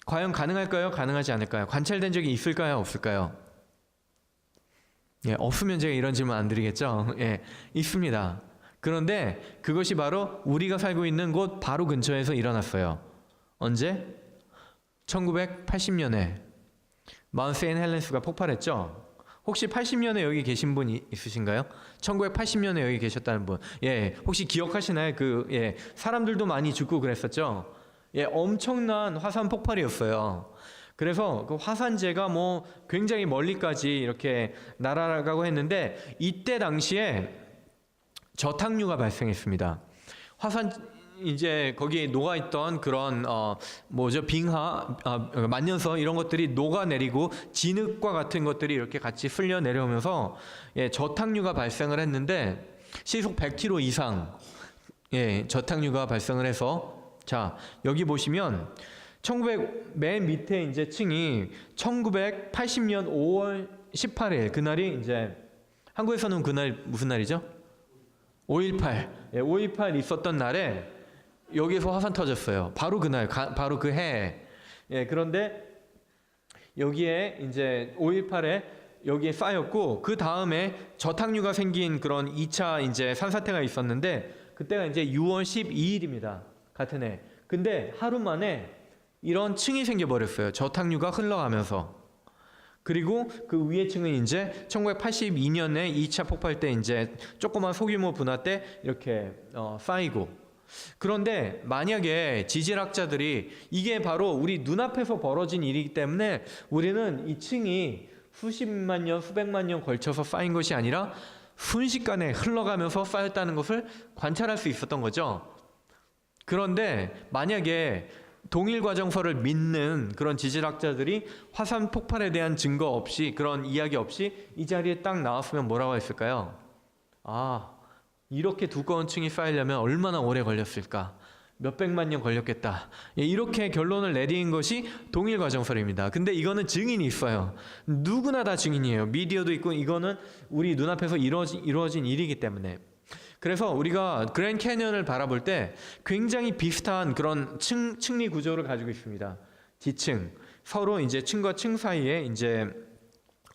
과연 가능할까요? 가능하지 않을까요? 관찰된 적이 있을까요? 없을까요? 예, 없으면 제가 이런 질문 안 드리겠죠? 예, 있습니다. 그런데 그것이 바로 우리가 살고 있는 곳 바로 근처에서 일어났어요. 언제? 1980년에 마운트 세인트 헬렌스가 폭발했죠? 혹시 80년에 여기 계신 분 있으신가요? 1980년에 여기 계셨다는 분. 예, 혹시 기억하시나요? 사람들도 많이 죽고 그랬었죠? 예, 엄청난 화산 폭발이었어요. 그래서 그 화산재가 뭐 굉장히 멀리까지 이렇게 날아가고 했는데, 이때 당시에 저탕류가 발생했습니다. 이제 거기에 녹아있던 그런 빙하, 만년서 이런 것들이 녹아내리고 진흙과 같은 것들이 이렇게 같이 쓸려 내려오면서 저탕류가 발생을 했는데, 시속 100km 이상 저탕류가 발생을 해서, 자, 여기 보시면 맨 밑에 이제 층이 1980년 5월 18일 그날이 이제 한국에서는 그날 무슨 날이죠? 5.18. 5.18 있었던 날에 여기에서 화산 터졌어요. 바로 그날, 바로 그 해. 예, 그런데 여기에 이제 5.18에 여기에 쌓였고, 그 다음에 저탁류가 생긴 그런 2차 이제 산사태가 있었는데, 그때가 이제 6월 12일입니다. 같은 해. 근데 하루 만에 이런 층이 생겨버렸어요. 저탁류가 흘러가면서. 그리고 그 위에 층은 이제 1982년에 2차 폭발 때 이제 조그만 소규모 분화 때 이렇게 쌓이고. 그런데 만약에 지질학자들이 이게 바로 우리 눈앞에서 벌어진 일이기 때문에 우리는 이 층이 수십만 년, 수백만 년 걸쳐서 쌓인 것이 아니라 순식간에 흘러가면서 쌓였다는 것을 관찰할 수 있었던 거죠. 그런데 만약에 동일과정설을 믿는 그런 지질학자들이 화산 폭발에 대한 증거 없이, 그런 이야기 없이 이 자리에 딱 나왔으면 뭐라고 했을까요? 아, 이렇게 두꺼운 층이 쌓이려면 얼마나 오래 걸렸을까? 몇백만 년 걸렸겠다. 이렇게 결론을 내린 것이 동일과정설입니다. 근데 이거는 증인이 있어요. 누구나 다 증인이에요. 미디어도 있고, 이거는 우리 눈앞에서 이루어진 일이기 때문에. 그래서 우리가 그랜드 캐니언을 바라볼 때 굉장히 비슷한 그런 층리 구조를 가지고 있습니다. 지층. 서로 이제 층과 층 사이에 이제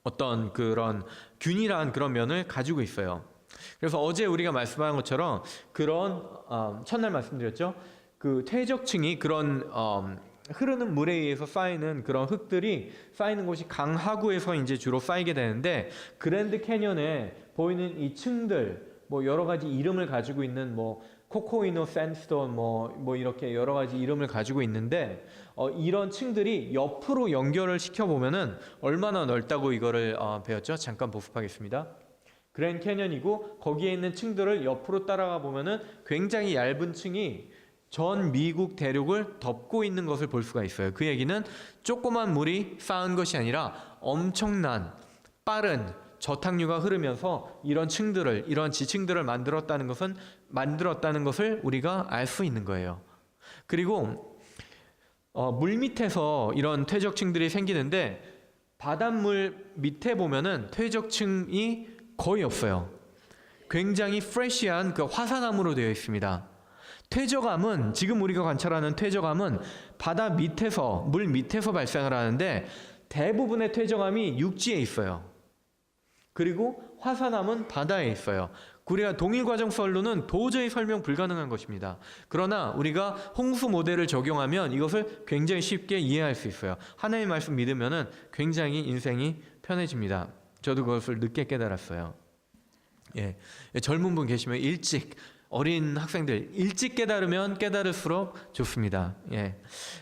어떤 그런 균일한 그런 면을 가지고 있어요. 그래서 어제 우리가 말씀한 것처럼 그런 첫날 말씀드렸죠. 그 퇴적층이 그런 흐르는 물에 의해서 쌓이는 그런 흙들이 쌓이는 곳이 강하구에서 이제 주로 쌓이게 되는데, 그랜드 캐니언에 보이는 이 층들, 뭐 여러 가지 이름을 가지고 있는 뭐 코코이노 샌드스톤 뭐 이렇게 여러 가지 이름을 가지고 있는데, 이런 층들이 옆으로 연결을 시켜 보면은 얼마나 넓다고 이거를 배웠죠. 잠깐 복습하겠습니다. 그랜드 캐니언이고 거기에 있는 층들을 옆으로 따라가 보면은 굉장히 얇은 층이 전 미국 대륙을 덮고 있는 것을 볼 수가 있어요. 그 얘기는 조그만 물이 쌓은 것이 아니라 엄청난 빠른 저탁류가 흐르면서 이런 층들을, 이런 지층들을 만들었다는 것을 우리가 알 수 있는 거예요. 그리고 물 밑에서 이런 퇴적층들이 생기는데, 바닷물 밑에 보면은 퇴적층이 거의 없어요. 굉장히 프레시한 그 화산암으로 되어 있습니다. 퇴적암은, 지금 우리가 관찰하는 퇴적암은 바다 밑에서, 물 밑에서 발생을 하는데, 대부분의 퇴적암이 육지에 있어요. 그리고 화산암은 바다에 있어요. 우리가 동일과정설로는 도저히 설명 불가능한 것입니다. 그러나 우리가 홍수 모델을 적용하면 이것을 굉장히 쉽게 이해할 수 있어요. 하나님의 말씀 믿으면은 굉장히 인생이 편해집니다. 저도 그것을 늦게 깨달았어요. 예, 젊은 분 계시면 일찍, 어린 학생들 일찍 깨달으면 깨달을수록 좋습니다. 예,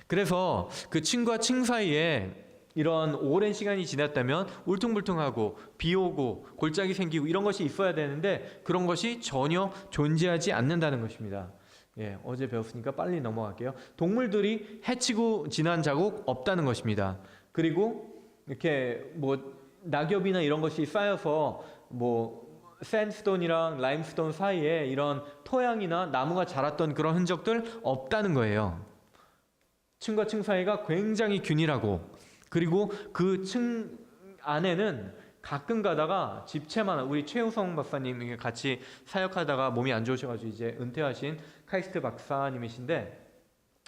그래서 그 층과 층 사이에 이런 오랜 시간이 지났다면 울퉁불퉁하고 비 오고 골짜기 생기고 이런 것이 있어야 되는데, 그런 것이 전혀 존재하지 않는다는 것입니다. 예, 어제 배웠으니까 빨리 넘어갈게요. 동물들이 해치고 지난 자국 없다는 것입니다. 그리고 이렇게 뭐 낙엽이나 이런 것이 쌓여서 뭐 샌드스톤이랑 라임스톤 사이에 이런 토양이나 나무가 자랐던 그런 흔적들 없다는 거예요. 층과 층 사이가 굉장히 균일하고, 그리고 그 층 안에는 가끔 가다가 집채만, 우리 최우성 박사님 같이 사역하다가 몸이 안 좋으셔가지고 이제 은퇴하신 카이스트 박사님이신데,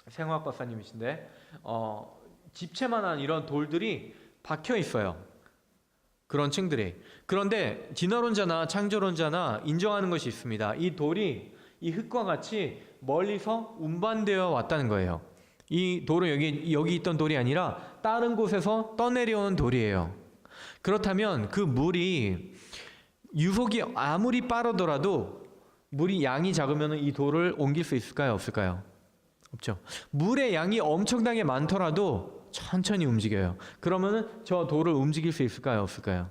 생화학 박사님이신데, 집채만한 이런 돌들이 박혀 있어요. 그런 층들이. 그런데 진화론자나 창조론자나 인정하는 것이 있습니다. 이 돌이 이 흙과 같이 멀리서 운반되어 왔다는 거예요. 이 돌은 여기 있던 돌이 아니라 다른 곳에서 떠내려온 돌이에요. 그렇다면 그 물이, 유속이 아무리 빠르더라도 물이 양이 작으면 이 돌을 옮길 수 있을까요? 없을까요? 없죠. 물의 양이 엄청나게 많더라도 천천히 움직여요. 그러면은 저 돌을 움직일 수 있을까요? 없을까요?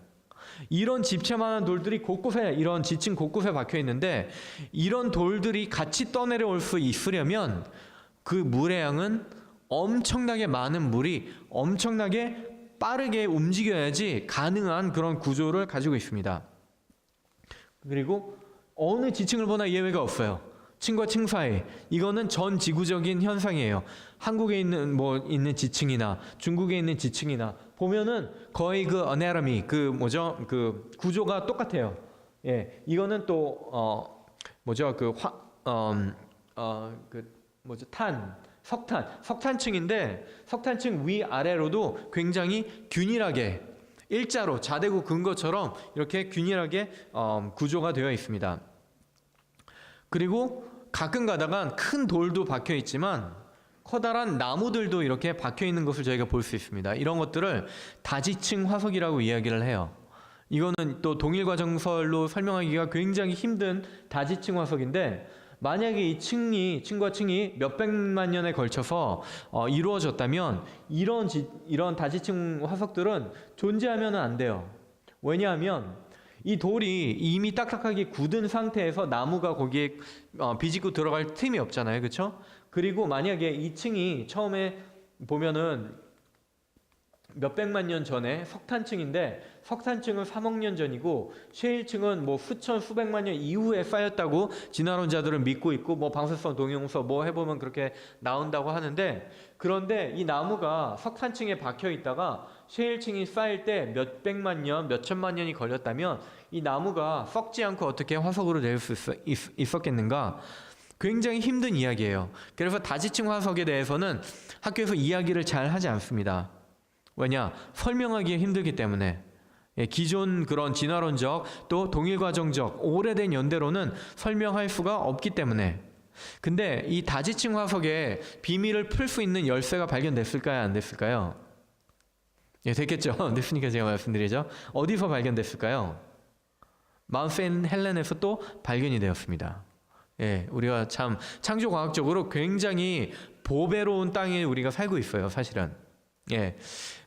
이런 집채만한 돌들이 곳곳에, 이런 지층 곳곳에 박혀 있는데, 이런 돌들이 같이 떠내려올 수 있으려면 그 물의 양은 엄청나게 많은 물이 엄청나게 빠르게 움직여야지 가능한 그런 구조를 가지고 있습니다. 그리고 어느 지층을 보나 예외가 없어요. 층과 층 사이. 이거는 전 지구적인 현상이에요. 한국에 있는 지층이나 중국에 있는 지층이나 보면은 거의 그 어네러미, 그 구조가 똑같아요. 예, 이거는 또 석탄층인데 석탄층 위아래로도 굉장히 균일하게 일자로 자대구 근거처럼 이렇게 균일하게 구조가 되어 있습니다. 그리고 가끔 가다가 큰 돌도 박혀 있지만 커다란 나무들도 이렇게 박혀 있는 것을 저희가 볼 수 있습니다. 이런 것들을 다지층 화석이라고 이야기를 해요. 이거는 또 동일과정설로 설명하기가 굉장히 힘든 다지층 화석인데, 만약에 이 층과 층이 몇백만 년에 걸쳐서 이루어졌다면 이런 다지층 화석들은 존재하면 안 돼요. 왜냐하면 이 돌이 이미 딱딱하게 굳은 상태에서 나무가 거기에 비집고 들어갈 틈이 없잖아요. 그렇죠? 그리고 만약에 이 층이 처음에 보면은 몇백만 년 전에 석탄층인데, 석탄층은 3억 년 전이고 셰일층은 뭐 수천 수백만 년 이후에 쌓였다고 진화론자들은 믿고 있고, 뭐 방사성 동용서 뭐 해보면 그렇게 나온다고 하는데, 그런데 이 나무가 석탄층에 박혀 있다가 셰일층이 쌓일 때 몇백만 년, 몇천만 년이 걸렸다면 이 나무가 썩지 않고 어떻게 화석으로 될 수 있었겠는가? 굉장히 힘든 이야기예요. 그래서 다지층 화석에 대해서는 학교에서 이야기를 잘 하지 않습니다. 왜냐? 설명하기 힘들기 때문에. 기존 그런 진화론적 또 동일과정적 오래된 연대로는 설명할 수가 없기 때문에. 근데 이 다지층 화석의 비밀을 풀 수 있는 열쇠가 발견됐을까요? 안 됐을까요? 됐겠죠. 됐으니까 제가 말씀드리죠. 어디서 발견됐을까요? 마운트 세인트 헬렌에서 또 발견이 되었습니다. 우리가 참 창조과학적으로 굉장히 보배로운 땅에 우리가 살고 있어요, 사실은.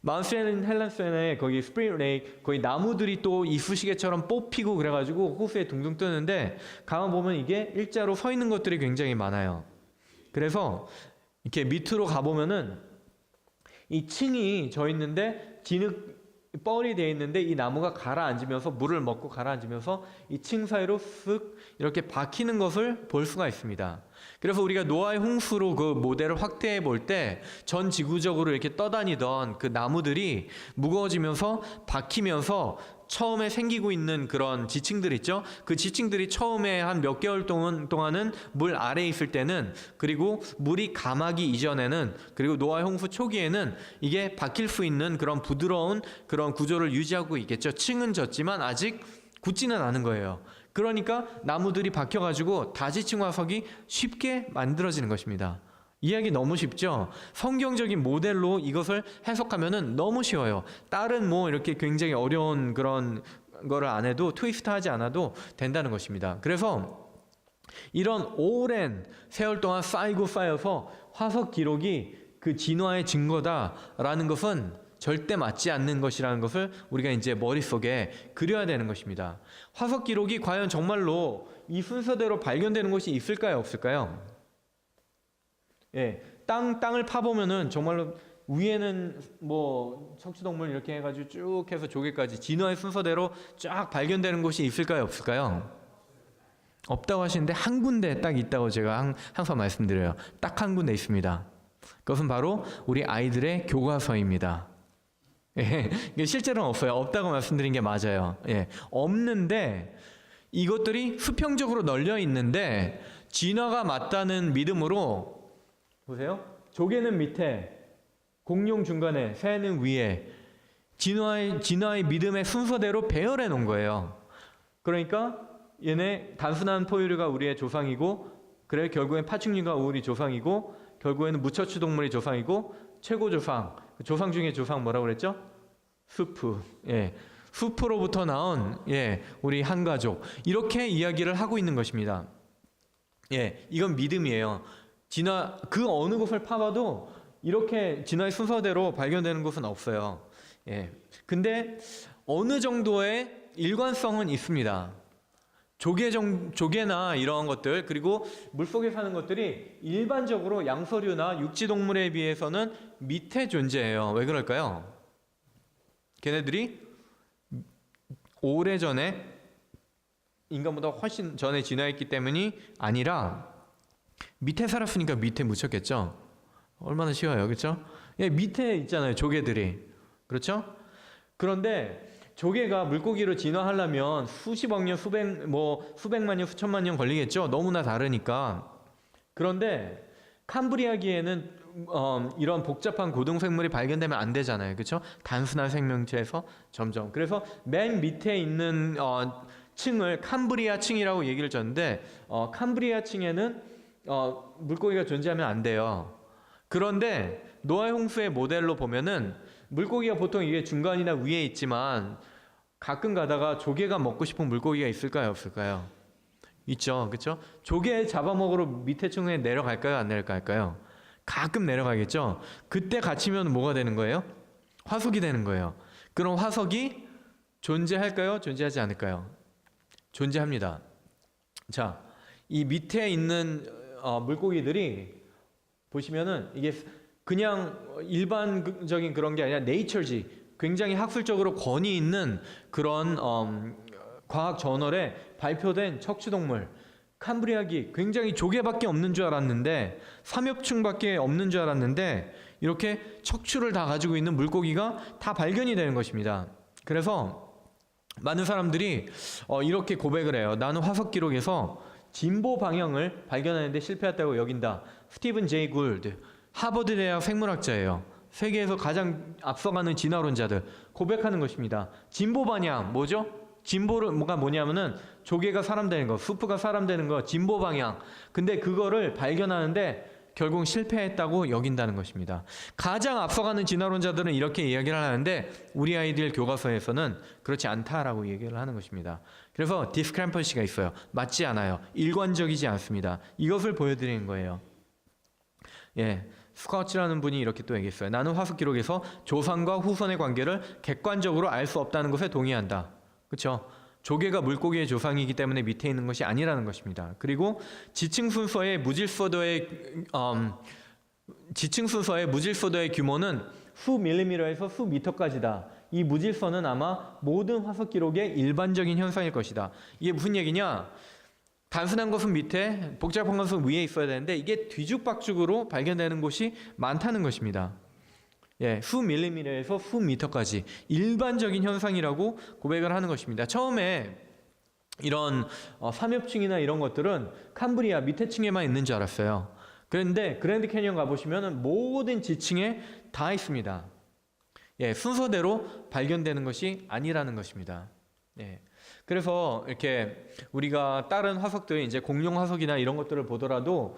마운트 세인트 헬렌스에 거기 스프링 레이크, 거기 나무들이 또 이쑤시개처럼 뽑히고 그래가지고 호수에 둥둥 뜨는데, 가만 보면 이게 일자로 서 있는 것들이 굉장히 많아요. 그래서 이렇게 밑으로 가보면은 이 층이 져 있는데 뻘이 되어 있는데, 이 나무가 가라앉으면서 물을 먹고 가라앉으면서 이 층 사이로 쓱 이렇게 박히는 것을 볼 수가 있습니다. 그래서 우리가 노아의 홍수로 그 모델을 확대해 볼 때 전 지구적으로 이렇게 떠다니던 그 나무들이 무거워지면서 박히면서 처음에 생기고 있는 그런 지층들 있죠. 그 지층들이 처음에 한 몇 개월 동안은 물 아래에 있을 때는, 그리고 물이 감하기 이전에는, 그리고 노아의 홍수 초기에는 이게 박힐 수 있는 그런 부드러운 그런 구조를 유지하고 있겠죠. 층은 졌지만 아직 굳지는 않은 거예요. 그러니까 나무들이 박혀가지고 다지층 화석이 쉽게 만들어지는 것입니다. 이야기 너무 쉽죠? 성경적인 모델로 이것을 해석하면은 너무 쉬워요. 다른 뭐 이렇게 굉장히 어려운 그런 거를 안 해도, 트위스트 하지 않아도 된다는 것입니다. 그래서 이런 오랜 세월 동안 쌓여서 화석 기록이 그 진화의 증거다라는 것은 절대 맞지 않는 것이라는 것을 우리가 이제 머릿속에 그려야 되는 것입니다. 화석 기록이 과연 정말로 이 순서대로 발견되는 것이 있을까요, 없을까요? 땅을 파보면은 정말로 위에는 뭐 척추동물 이렇게 해가지고 쭉 해서 조개까지 진화의 순서대로 쫙 발견되는 곳이 있을까요, 없을까요? 없다고 하시는데 한 군데 딱 있다고 제가 항상 말씀드려요. 딱 한 군데 있습니다. 그것은 바로 우리 아이들의 교과서입니다. 실제로는 없어요. 없다고 말씀드린 게 맞아요. 없는데 이것들이 수평적으로 널려 있는데, 진화가 맞다는 믿음으로 보세요. 조개는 밑에, 공룡 중간에, 새는 위에, 진화의 믿음의 순서대로 배열해 놓은 거예요. 그러니까 얘네 단순한 포유류가 우리의 조상이고, 그래 결국엔 파충류가 우리 조상이고, 결국에는 무척추 동물이 조상이고, 최고 조상 중에 조상 뭐라고 그랬죠? 수프. 수프로부터 나온 우리 한 가족, 이렇게 이야기를 하고 있는 것입니다. 이건 믿음이에요. 그 어느 곳을 파봐도 이렇게 진화의 순서대로 발견되는 곳은 없어요. 근데 어느 정도의 일관성은 있습니다. 조개나 이런 것들, 그리고 물속에 사는 것들이 일반적으로 양서류나 육지동물에 비해서는 밑에 존재해요. 왜 그럴까요? 걔네들이 오래전에 인간보다 훨씬 전에 진화했기 때문이 아니라 밑에 살았으니까 밑에 묻혔겠죠. 얼마나 쉬워요, 그렇죠? 밑에 있잖아요, 조개들이. 그렇죠? 그런데 조개가 물고기로 진화하려면 수십억 년, 수백만 년, 수천만 년 걸리겠죠. 너무나 다르니까. 그런데 캄브리아기에는 이런 복잡한 고등생물이 발견되면 안 되잖아요. 그렇죠? 단순한 생명체에서 점점. 그래서 맨 밑에 있는 층을 캄브리아 층이라고 얘기를 줬는데 캄브리아 층에는 물고기가 존재하면 안 돼요. 그런데 노아의 홍수의 모델로 보면은 물고기가 보통 이게 중간이나 위에 있지만 가끔 가다가 조개가 먹고 싶은 물고기가 있을까요? 없을까요? 있죠. 그렇죠? 조개 잡아먹으러 밑에 층에 내려갈까요? 안 내려갈까요? 가끔 내려가겠죠. 그때 갇히면 뭐가 되는 거예요? 화석이 되는 거예요. 그럼 화석이 존재할까요? 존재하지 않을까요? 존재합니다. 자, 이 밑에 있는 물고기들이 보시면은 이게 그냥 일반적인 그런 게 아니라 네이처지, 굉장히 학술적으로 권위 있는 그런 과학 저널에 발표된 척추동물, 캄브리아기, 굉장히 조개밖에 없는 줄 알았는데, 삼엽충밖에 없는 줄 알았는데 이렇게 척추를 다 가지고 있는 물고기가 다 발견이 되는 것입니다. 그래서 많은 사람들이 이렇게 고백을 해요. 나는 화석 기록에서 진보 방향을 발견하는데 실패했다고 여긴다. 스티븐 제이 굴드, 하버드 대학 생물학자예요. 세계에서 가장 앞서가는 진화론자들 고백하는 것입니다. 진보 방향 뭐죠? 진보를 뭐냐면은 조개가 사람 되는 거, 수프가 사람 되는 거, 진보 방향. 근데 그거를 발견하는데 결국 실패했다고 여긴다는 것입니다. 가장 앞서가는 진화론자들은 이렇게 이야기를 하는데 우리 아이들 교과서에서는 그렇지 않다라고 얘기를 하는 것입니다. 그래서 디스크레펀시가 있어요. 맞지 않아요. 일관적이지 않습니다. 이것을 보여드리는 거예요. 예, 스코치라는 분이 이렇게 또 얘기했어요. 나는 화석 기록에서 조상과 후손의 관계를 객관적으로 알 수 없다는 것에 동의한다. 그렇죠? 조개가 물고기의 조상이기 때문에 밑에 있는 것이 아니라는 것입니다. 그리고 지층 순서의 무질서도의 규모는 수 밀리미터에서 수 미터까지다. 이 무질서는 아마 모든 화석 기록의 일반적인 현상일 것이다. 이게 무슨 얘기냐? 단순한 것은 밑에, 복잡한 것은 위에 있어야 되는데 이게 뒤죽박죽으로 발견되는 곳이 많다는 것입니다. 예, 수 밀리미터에서 수 미터까지 일반적인 현상이라고 고백을 하는 것입니다. 처음에 이런 삼엽층이나 이런 것들은 캄브리아 밑에 층에만 있는 줄 알았어요. 그런데 그랜드 캐니언 가보시면 모든 지층에 다 있습니다. 예, 순서대로 발견되는 것이 아니라는 것입니다. 예. 그래서 이렇게 우리가 다른 화석들, 이제 공룡 화석이나 이런 것들을 보더라도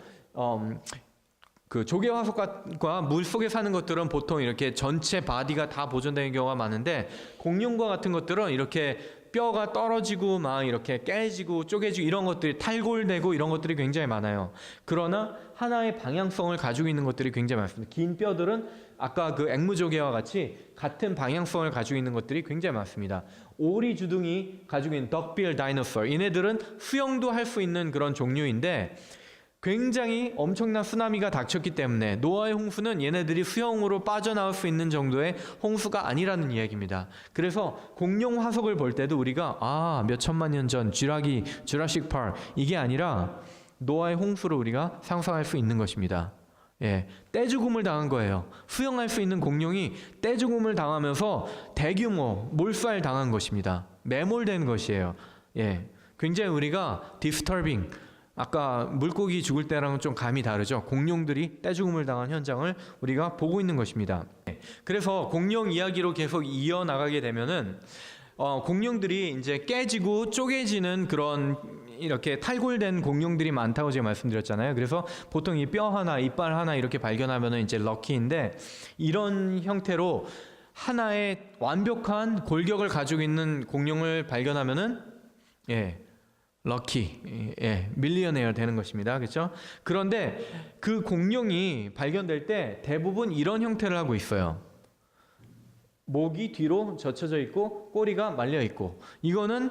그 조개 화석과 물 속에 사는 것들은 보통 이렇게 전체 바디가 다 보존되는 경우가 많은데, 공룡과 같은 것들은 이렇게 뼈가 떨어지고 막 이렇게 깨지고 쪼개지고 이런 것들이 탈골되고 이런 것들이 굉장히 많아요. 그러나 하나의 방향성을 가지고 있는 것들이 굉장히 많습니다. 긴 뼈들은 아까 그 앵무조개와 같이 같은 방향성을 가지고 있는 것들이 굉장히 많습니다. 오리주둥이 가지고 있는 덕빌 다이너소어, 얘네들은 수영도 할 수 있는 그런 종류인데 굉장히 엄청난 쓰나미가 닥쳤기 때문에 노아의 홍수는 얘네들이 수영으로 빠져나올 수 있는 정도의 홍수가 아니라는 이야기입니다. 그래서 공룡 화석을 볼 때도 우리가 몇 천만 년 전 주라식 파크, 이게 아니라 노아의 홍수를 우리가 상상할 수 있는 것입니다. 예, 떼죽음을 당한 거예요. 수영할 수 있는 공룡이 떼죽음을 당하면서 대규모 몰살 당한 것입니다. 매몰된 것이에요. 예, 굉장히 우리가 디스터빙, 아까 물고기 죽을 때랑은 좀 감이 다르죠. 공룡들이 떼죽음을 당한 현장을 우리가 보고 있는 것입니다. 그래서 공룡 이야기로 계속 이어나가게 되면은 공룡들이 이제 깨지고 쪼개지는 그런 이렇게 탈골된 공룡들이 많다고 제가 말씀드렸잖아요. 그래서 보통 이 뼈 하나, 이빨 하나 이렇게 발견하면은 이제 럭키인데, 이런 형태로 하나의 완벽한 골격을 가지고 있는 공룡을 발견하면은 럭키, 밀리어네어 되는 것입니다. 그렇죠? 그런데 그 공룡이 발견될 때 대부분 이런 형태를 하고 있어요. 목이 뒤로 젖혀져 있고 꼬리가 말려 있고, 이거는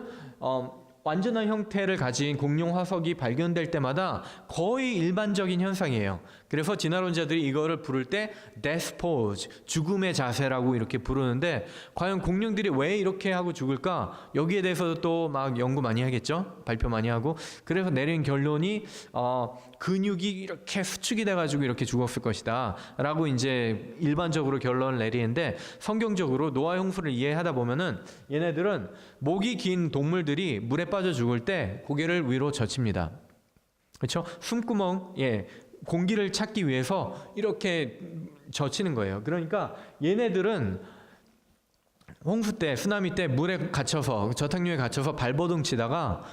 완전한 형태를 가진 공룡 화석이 발견될 때마다 거의 일반적인 현상이에요. 그래서 진화론자들이 이거를 부를 때 death pose, 죽음의 자세라고 이렇게 부르는데, 과연 공룡들이 왜 이렇게 하고 죽을까? 여기에 대해서도 또 막 연구 많이 하겠죠? 발표 많이 하고. 그래서 내린 결론이 근육이 이렇게 수축이 돼가지고 이렇게 죽었을 것이다 라고 이제 일반적으로 결론을 내리는데, 성경적으로 노아의 홍수를 이해하다 보면은 얘네들은 목이 긴 동물들이 물에 빠져 죽을 때 고개를 위로 젖힙니다. 그렇죠? 숨구멍, 공기를 찾기 위해서 이렇게 젖히는 거예요. 그러니까 얘네들은 홍수 때, 쓰나미 때 물에 갇혀서, 저탕류에 갇혀서 발버둥 치다가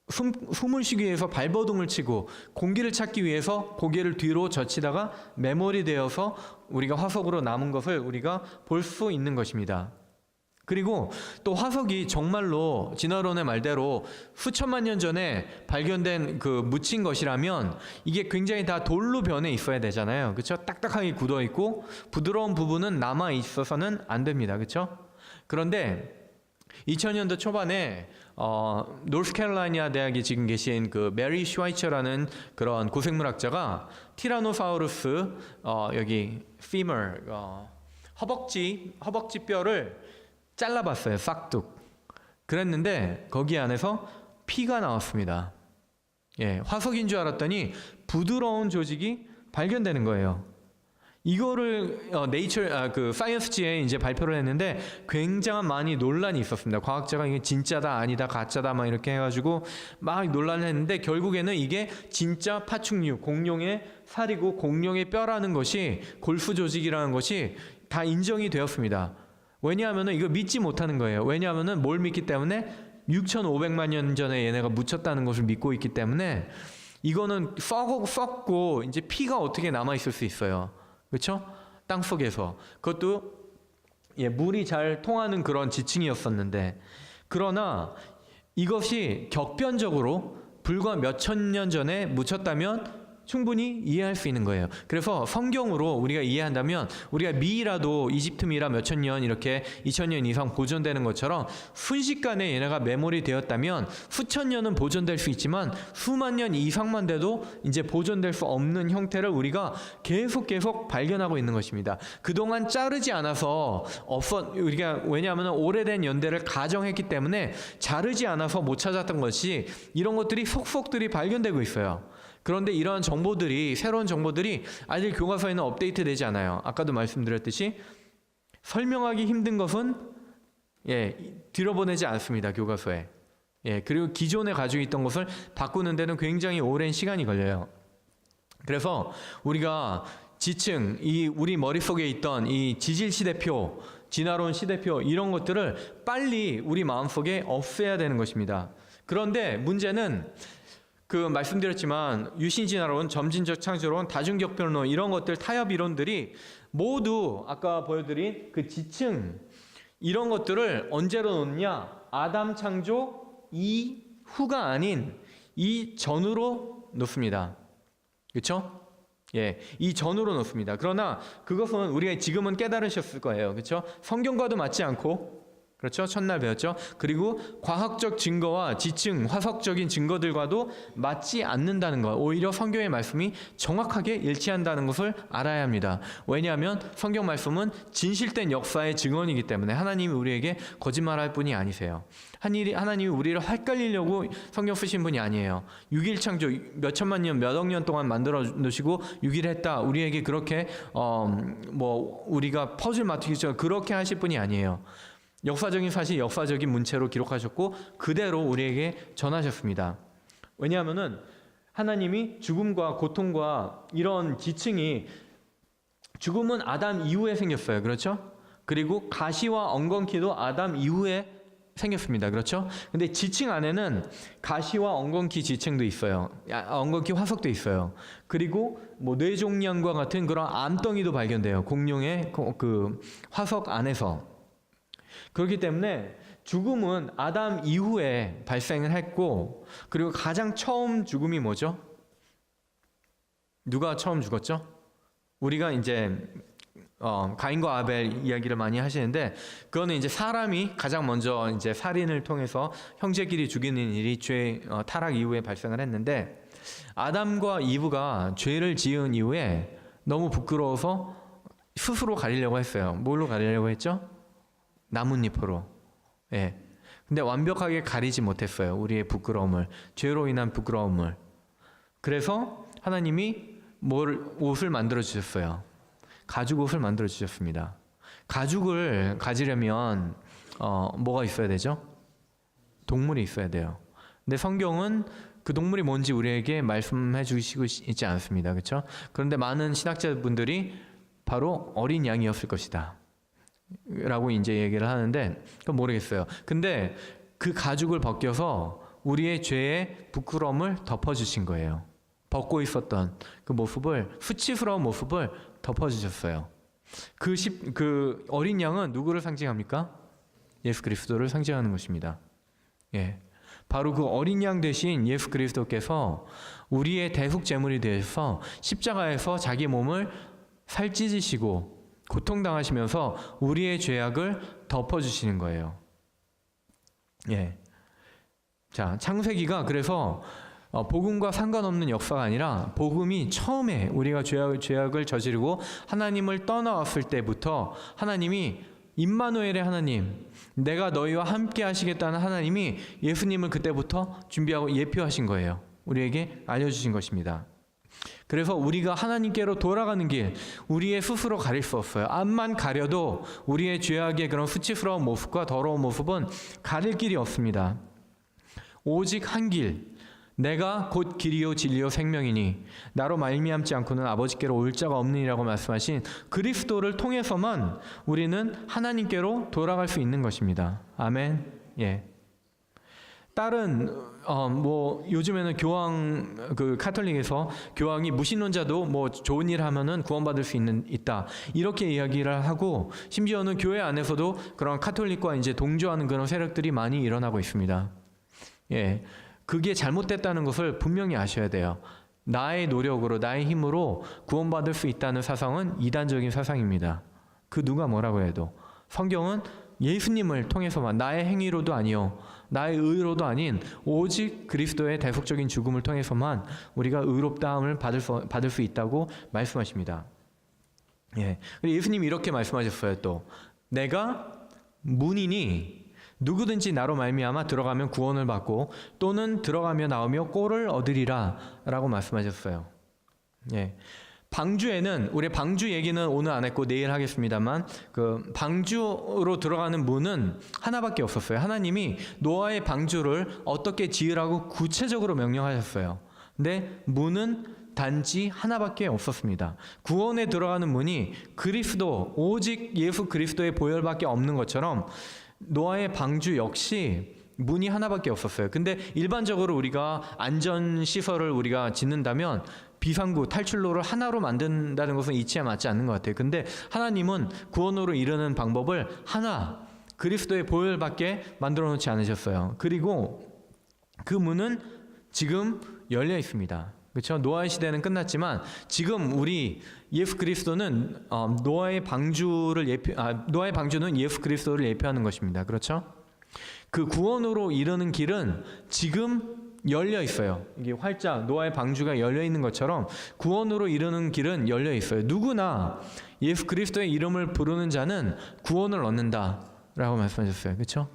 숨을 쉬기 위해서 발버둥을 치고 공기를 찾기 위해서 고개를 뒤로 젖히다가 메모리 되어서 우리가 화석으로 남은 것을 우리가 볼 수 있는 것입니다. 그리고 또 화석이 정말로 진화론의 말대로 수천만 년 전에 발견된 묻힌 것이라면 이게 굉장히 다 돌로 변해 있어야 되잖아요. 그렇죠? 딱딱하게 굳어 있고 부드러운 부분은 남아 있어서는 안 됩니다. 그렇죠? 그런데 2000년도 초반에 노스캐롤라이나 대학에 지금 계신 메리 슈와이처라는 그런 고생물학자가 티라노사우루스 여기 femur 허벅지 뼈를 잘라봤어요. 싹둑. 그랬는데 거기 안에서 피가 나왔습니다. 예, 화석인 줄 알았더니 부드러운 조직이 발견되는 거예요. 이거를 사이언스지에 이제 발표를 했는데 굉장한 많이 논란이 있었습니다. 과학자가 이게 진짜다 아니다 가짜다 막 이렇게 해가지고 막 논란을 했는데 결국에는 이게 진짜 파충류 공룡의 살이고 공룡의 뼈라는 것이 골수 조직이라는 것이 다 인정이 되었습니다. 왜냐하면은 이거 믿지 못하는 거예요. 왜냐하면은 뭘 믿기 때문에 6,500만 년 전에 얘네가 묻혔다는 것을 믿고 있기 때문에 이거는 썩고 이제 피가 어떻게 남아 있을 수 있어요. 그렇죠? 땅 속에서 그것도 물이 잘 통하는 그런 지층이었었는데 그러나 이것이 격변적으로 불과 몇천 년 전에 묻혔다면 충분히 이해할 수 있는 거예요. 그래서 성경으로 우리가 이해한다면 우리가 미이라도 이집트 미라 몇천 년 이렇게 2000년 이상 보존되는 것처럼 순식간에 얘네가 메모리 되었다면 수천 년은 보존될 수 있지만 수만 년 이상만 돼도 이제 보존될 수 없는 형태를 우리가 계속 발견하고 있는 것입니다. 그동안 자르지 않아서 우리가 왜냐하면 오래된 연대를 가정했기 때문에 자르지 않아서 못 찾았던 것이 이런 것들이 속속들이 발견되고 있어요. 그런데 이러한 정보들이 새로운 정보들이 아직 교과서에는 업데이트되지 않아요. 아까도 말씀드렸듯이 설명하기 힘든 것은 들여보내지 않습니다. 교과서에. 그리고 기존에 가지고 있던 것을 바꾸는 데는 굉장히 오랜 시간이 걸려요. 그래서 우리가 지층, 우리 머릿속에 있던 이 지질 시대표, 진화론 시대표 이런 것들을 빨리 우리 마음속에 없애야 되는 것입니다. 그런데 문제는 말씀드렸지만 유신진화론, 점진적 창조론, 다중격변론 이런 것들 타협 이론들이 모두 아까 보여드린 지층 이런 것들을 언제로 놓느냐? 아담 창조 이후가 아닌 이전으로 놓습니다. 그렇죠? 이전으로 놓습니다. 그러나 그것은 우리가 지금은 깨달으셨을 거예요. 그렇죠? 성경과도 맞지 않고 그렇죠? 첫날 배웠죠? 그리고 과학적 증거와 지층, 화석적인 증거들과도 맞지 않는다는 것. 오히려 성경의 말씀이 정확하게 일치한다는 것을 알아야 합니다. 왜냐하면 성경 말씀은 진실된 역사의 증언이기 때문에 하나님이 우리에게 거짓말할 분이 아니세요. 하나님이 우리를 헷갈리려고 성경 쓰신 분이 아니에요. 6일 창조 몇 천만 년, 몇 억 년 동안 만들어 놓으시고 6일 했다. 우리에게 그렇게 우리가 퍼즐 맞추기처럼 그렇게 하실 분이 아니에요. 역사적인 사실, 역사적인 문체로 기록하셨고 그대로 우리에게 전하셨습니다. 왜냐하면은 하나님이 죽음과 고통과 이런 지층이 죽음은 아담 이후에 생겼어요. 그렇죠? 그리고 가시와 엉겅퀴도 아담 이후에 생겼습니다. 그렇죠? 근데 지층 안에는 가시와 엉겅퀴 지층도 있어요. 엉겅퀴 화석도 있어요. 그리고 뇌종양과 같은 그런 암덩이도 발견돼요. 공룡의 화석 안에서. 그렇기 때문에 죽음은 아담 이후에 발생을 했고 그리고 가장 처음 죽음이 뭐죠? 누가 처음 죽었죠? 우리가 이제 가인과 아벨 이야기를 많이 하시는데 그거는 이제 사람이 가장 먼저 이제 살인을 통해서 형제끼리 죽이는 일이 죄 타락 이후에 발생을 했는데 아담과 이브가 죄를 지은 이후에 너무 부끄러워서 스스로 가리려고 했어요. 뭘로 가리려고 했죠? 나뭇잎으로. 근데 완벽하게 가리지 못했어요. 우리의 부끄러움을, 죄로 인한 부끄러움을. 그래서 하나님이 옷을 만들어 주셨어요. 가죽 옷을 만들어 주셨습니다. 가죽을 가지려면 뭐가 있어야 되죠? 동물이 있어야 돼요. 근데 성경은 그 동물이 뭔지 우리에게 말씀해 주시고 있지 않습니다. 그렇죠? 그런데 많은 신학자분들이 바로 어린 양이었을 것이다 라고 이제 얘기를 하는데, 그건 모르겠어요. 근데 그 가죽을 벗겨서 우리의 죄의 부끄러움을 덮어주신 거예요. 벗고 있었던 그 모습을, 수치스러운 모습을 덮어주셨어요. 그 어린 양은 누구를 상징합니까? 예수 그리스도를 상징하는 것입니다. 예, 바로 그 어린 양 대신 예수 그리스도께서 우리의 대속 제물이 되어서 십자가에서 자기 몸을 살찌지시고 고통당하시면서 우리의 죄악을 덮어주시는 거예요. 예. 자, 창세기가 그래서 복음과 상관없는 역사가 아니라 복음이 처음에 우리가 죄악을 저지르고 하나님을 떠나왔을 때부터 하나님이 임마누엘의 하나님, 내가 너희와 함께 하시겠다는 하나님이 예수님을 그때부터 준비하고 예표하신 거예요. 우리에게 알려주신 것입니다. 그래서 우리가 하나님께로 돌아가는 길, 우리의 스스로 가릴 수 없어요. 앞만 가려도 우리의 죄악의 그런 수치스러운 모습과 더러운 모습은 가릴 길이 없습니다. 오직 한 길, 내가 곧 길이요 진리요 생명이니 나로 말미암지 않고는 아버지께로 올 자가 없느니라고 말씀하신 그리스도를 통해서만 우리는 하나님께로 돌아갈 수 있는 것입니다. 아멘. 예. 다른 요즘에는 교황, 그 카톨릭에서 교황이 무신론자도 뭐 좋은 일 하면은 구원받을 수 있다 이렇게 이야기를 하고, 심지어는 교회 안에서도 그런 카톨릭과 이제 동조하는 그런 세력들이 많이 일어나고 있습니다. 예, 그게 잘못됐다는 것을 분명히 아셔야 돼요. 나의 노력으로, 나의 힘으로 구원받을 수 있다는 사상은 이단적인 사상입니다. 그 누가 뭐라고 해도 성경은 예수님을 통해서만, 나의 행위로도 아니요, 나의 의로도 아닌 오직 그리스도의 대속적인 죽음을 통해서만 우리가 의롭다함을 받을 수 있다고 말씀하십니다. 예, 예수님이 이렇게 말씀하셨어요. 또 내가 문이니 누구든지 나로 말미암아 들어가면 구원을 받고 또는 들어가며 나오며 꼴을 얻으리라 라고 말씀하셨어요. 예. 방주에는, 우리 방주 얘기는 오늘 안 했고 내일 하겠습니다만, 그 방주로 들어가는 문은 하나밖에 없었어요. 하나님이 노아의 방주를 어떻게 지으라고 구체적으로 명령하셨어요. 근데 문은 단지 하나밖에 없었습니다. 구원에 들어가는 문이 그리스도, 오직 예수 그리스도의 보혈밖에 없는 것처럼 노아의 방주 역시 문이 하나밖에 없었어요. 근데 일반적으로 우리가 안전시설을 우리가 짓는다면 비상구, 탈출로를 하나로 만든다는 것은 이치에 맞지 않는 것 같아요. 근데 하나님은 구원으로 이르는 방법을 하나, 그리스도의 보혈밖에 만들어 놓지 않으셨어요. 그리고 그 문은 지금 열려 있습니다. 그렇죠? 노아의 시대는 끝났지만 지금 우리 예수 그리스도는 노아의 방주는 예수 그리스도를 예표하는 것입니다. 그렇죠? 그 구원으로 이르는 길은 지금 열려 있어요. 이게 활짝 노아의 방주가 열려 있는 것처럼 구원으로 이르는 길은 열려 있어요. 누구나 예수 그리스도의 이름을 부르는 자는 구원을 얻는다라고 말씀하셨어요. 그렇죠?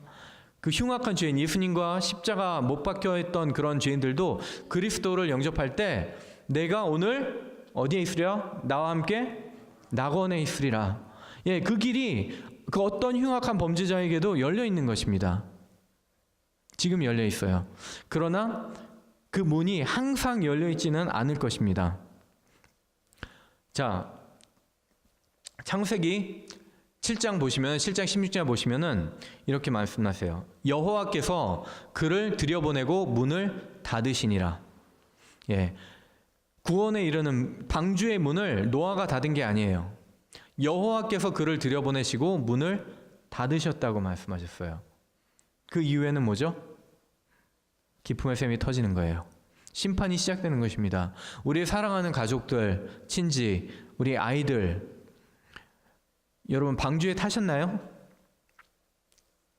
그 흉악한 죄인, 예수님과 십자가 못 박혀 있던 그런 죄인들도 그리스도를 영접할 때 내가 오늘 어디에 있으랴? 나와 함께 낙원에 있으리라. 예, 그 길이 그 어떤 흉악한 범죄자에게도 열려 있는 것입니다. 지금 열려 있어요. 그러나 그 문이 항상 열려 있지는 않을 것입니다. 자, 창세기 7장 보시면, 7장 16절 보시면은 이렇게 말씀하세요. 여호와께서 그를 들여보내고 문을 닫으시니라. 예, 구원에 이르는 방주의 문을 노아가 닫은 게 아니에요. 여호와께서 그를 들여보내시고 문을 닫으셨다고 말씀하셨어요. 그 이유에는 뭐죠? 기쁨의 샘이 터지는 거예요. 심판이 시작되는 것입니다. 우리의 사랑하는 가족들, 친지, 우리 아이들, 여러분 방주에 타셨나요?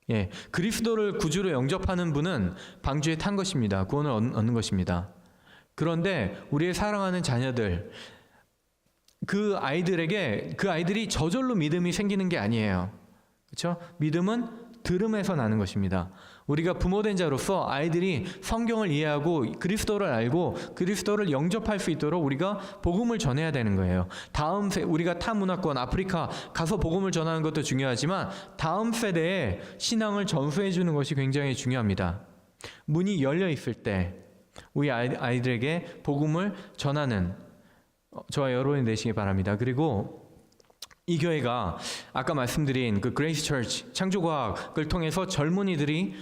예, 그리스도를 구주로 영접하는 분은 방주에 탄 것입니다. 구원을 얻는 것입니다. 그런데 우리의 사랑하는 자녀들, 그 아이들이 저절로 믿음이 생기는 게 아니에요. 그렇죠? 믿음은 들음에서 나는 것입니다. 우리가 부모된 자로서 아이들이 성경을 이해하고 그리스도를 알고 그리스도를 영접할 수 있도록 우리가 복음을 전해야 되는 거예요. 다음 우리가 타 문화권 아프리카 가서 복음을 전하는 것도 중요하지만 다음 세대에 신앙을 전수해 주는 것이 굉장히 중요합니다. 문이 열려 있을 때 우리 아이들에게 복음을 전하는 저와 여러분이 되시기 바랍니다. 그리고 이 교회가 아까 말씀드린 그 그레이스 처치 창조과학을 통해서 젊은이들이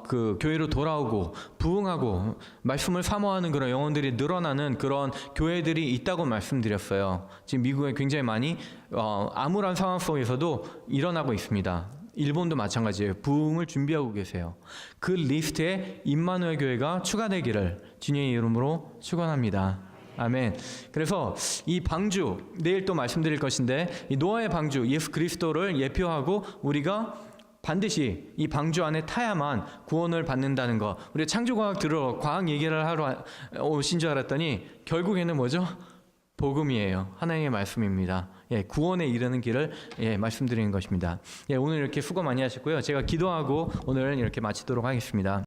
그 교회로 돌아오고 부흥하고 말씀을 사모하는 그런 영혼들이 늘어나는 그런 교회들이 있다고 말씀드렸어요. 지금 미국에 굉장히 많이 암울한 상황 속에서도 일어나고 있습니다. 일본도 마찬가지예요. 부흥을 준비하고 계세요. 그 리스트에 임마누엘 교회가 추가되기를 주님의 이름으로 축원합니다. 아멘. 그래서 이 방주 내일 또 말씀드릴 것인데 이 노아의 방주 예수 그리스도를 예표하고 우리가 반드시 이 방주 안에 타야만 구원을 받는다는 거. 우리 창조과학 들어 과학 얘기를 하러 오신 줄 알았더니 결국에는 뭐죠? 복음이에요. 하나님의 말씀입니다. 구원에 이르는 길을 말씀드리는 것입니다. 오늘 이렇게 수고 많이 하셨고요. 제가 기도하고 오늘 이렇게 마치도록 하겠습니다.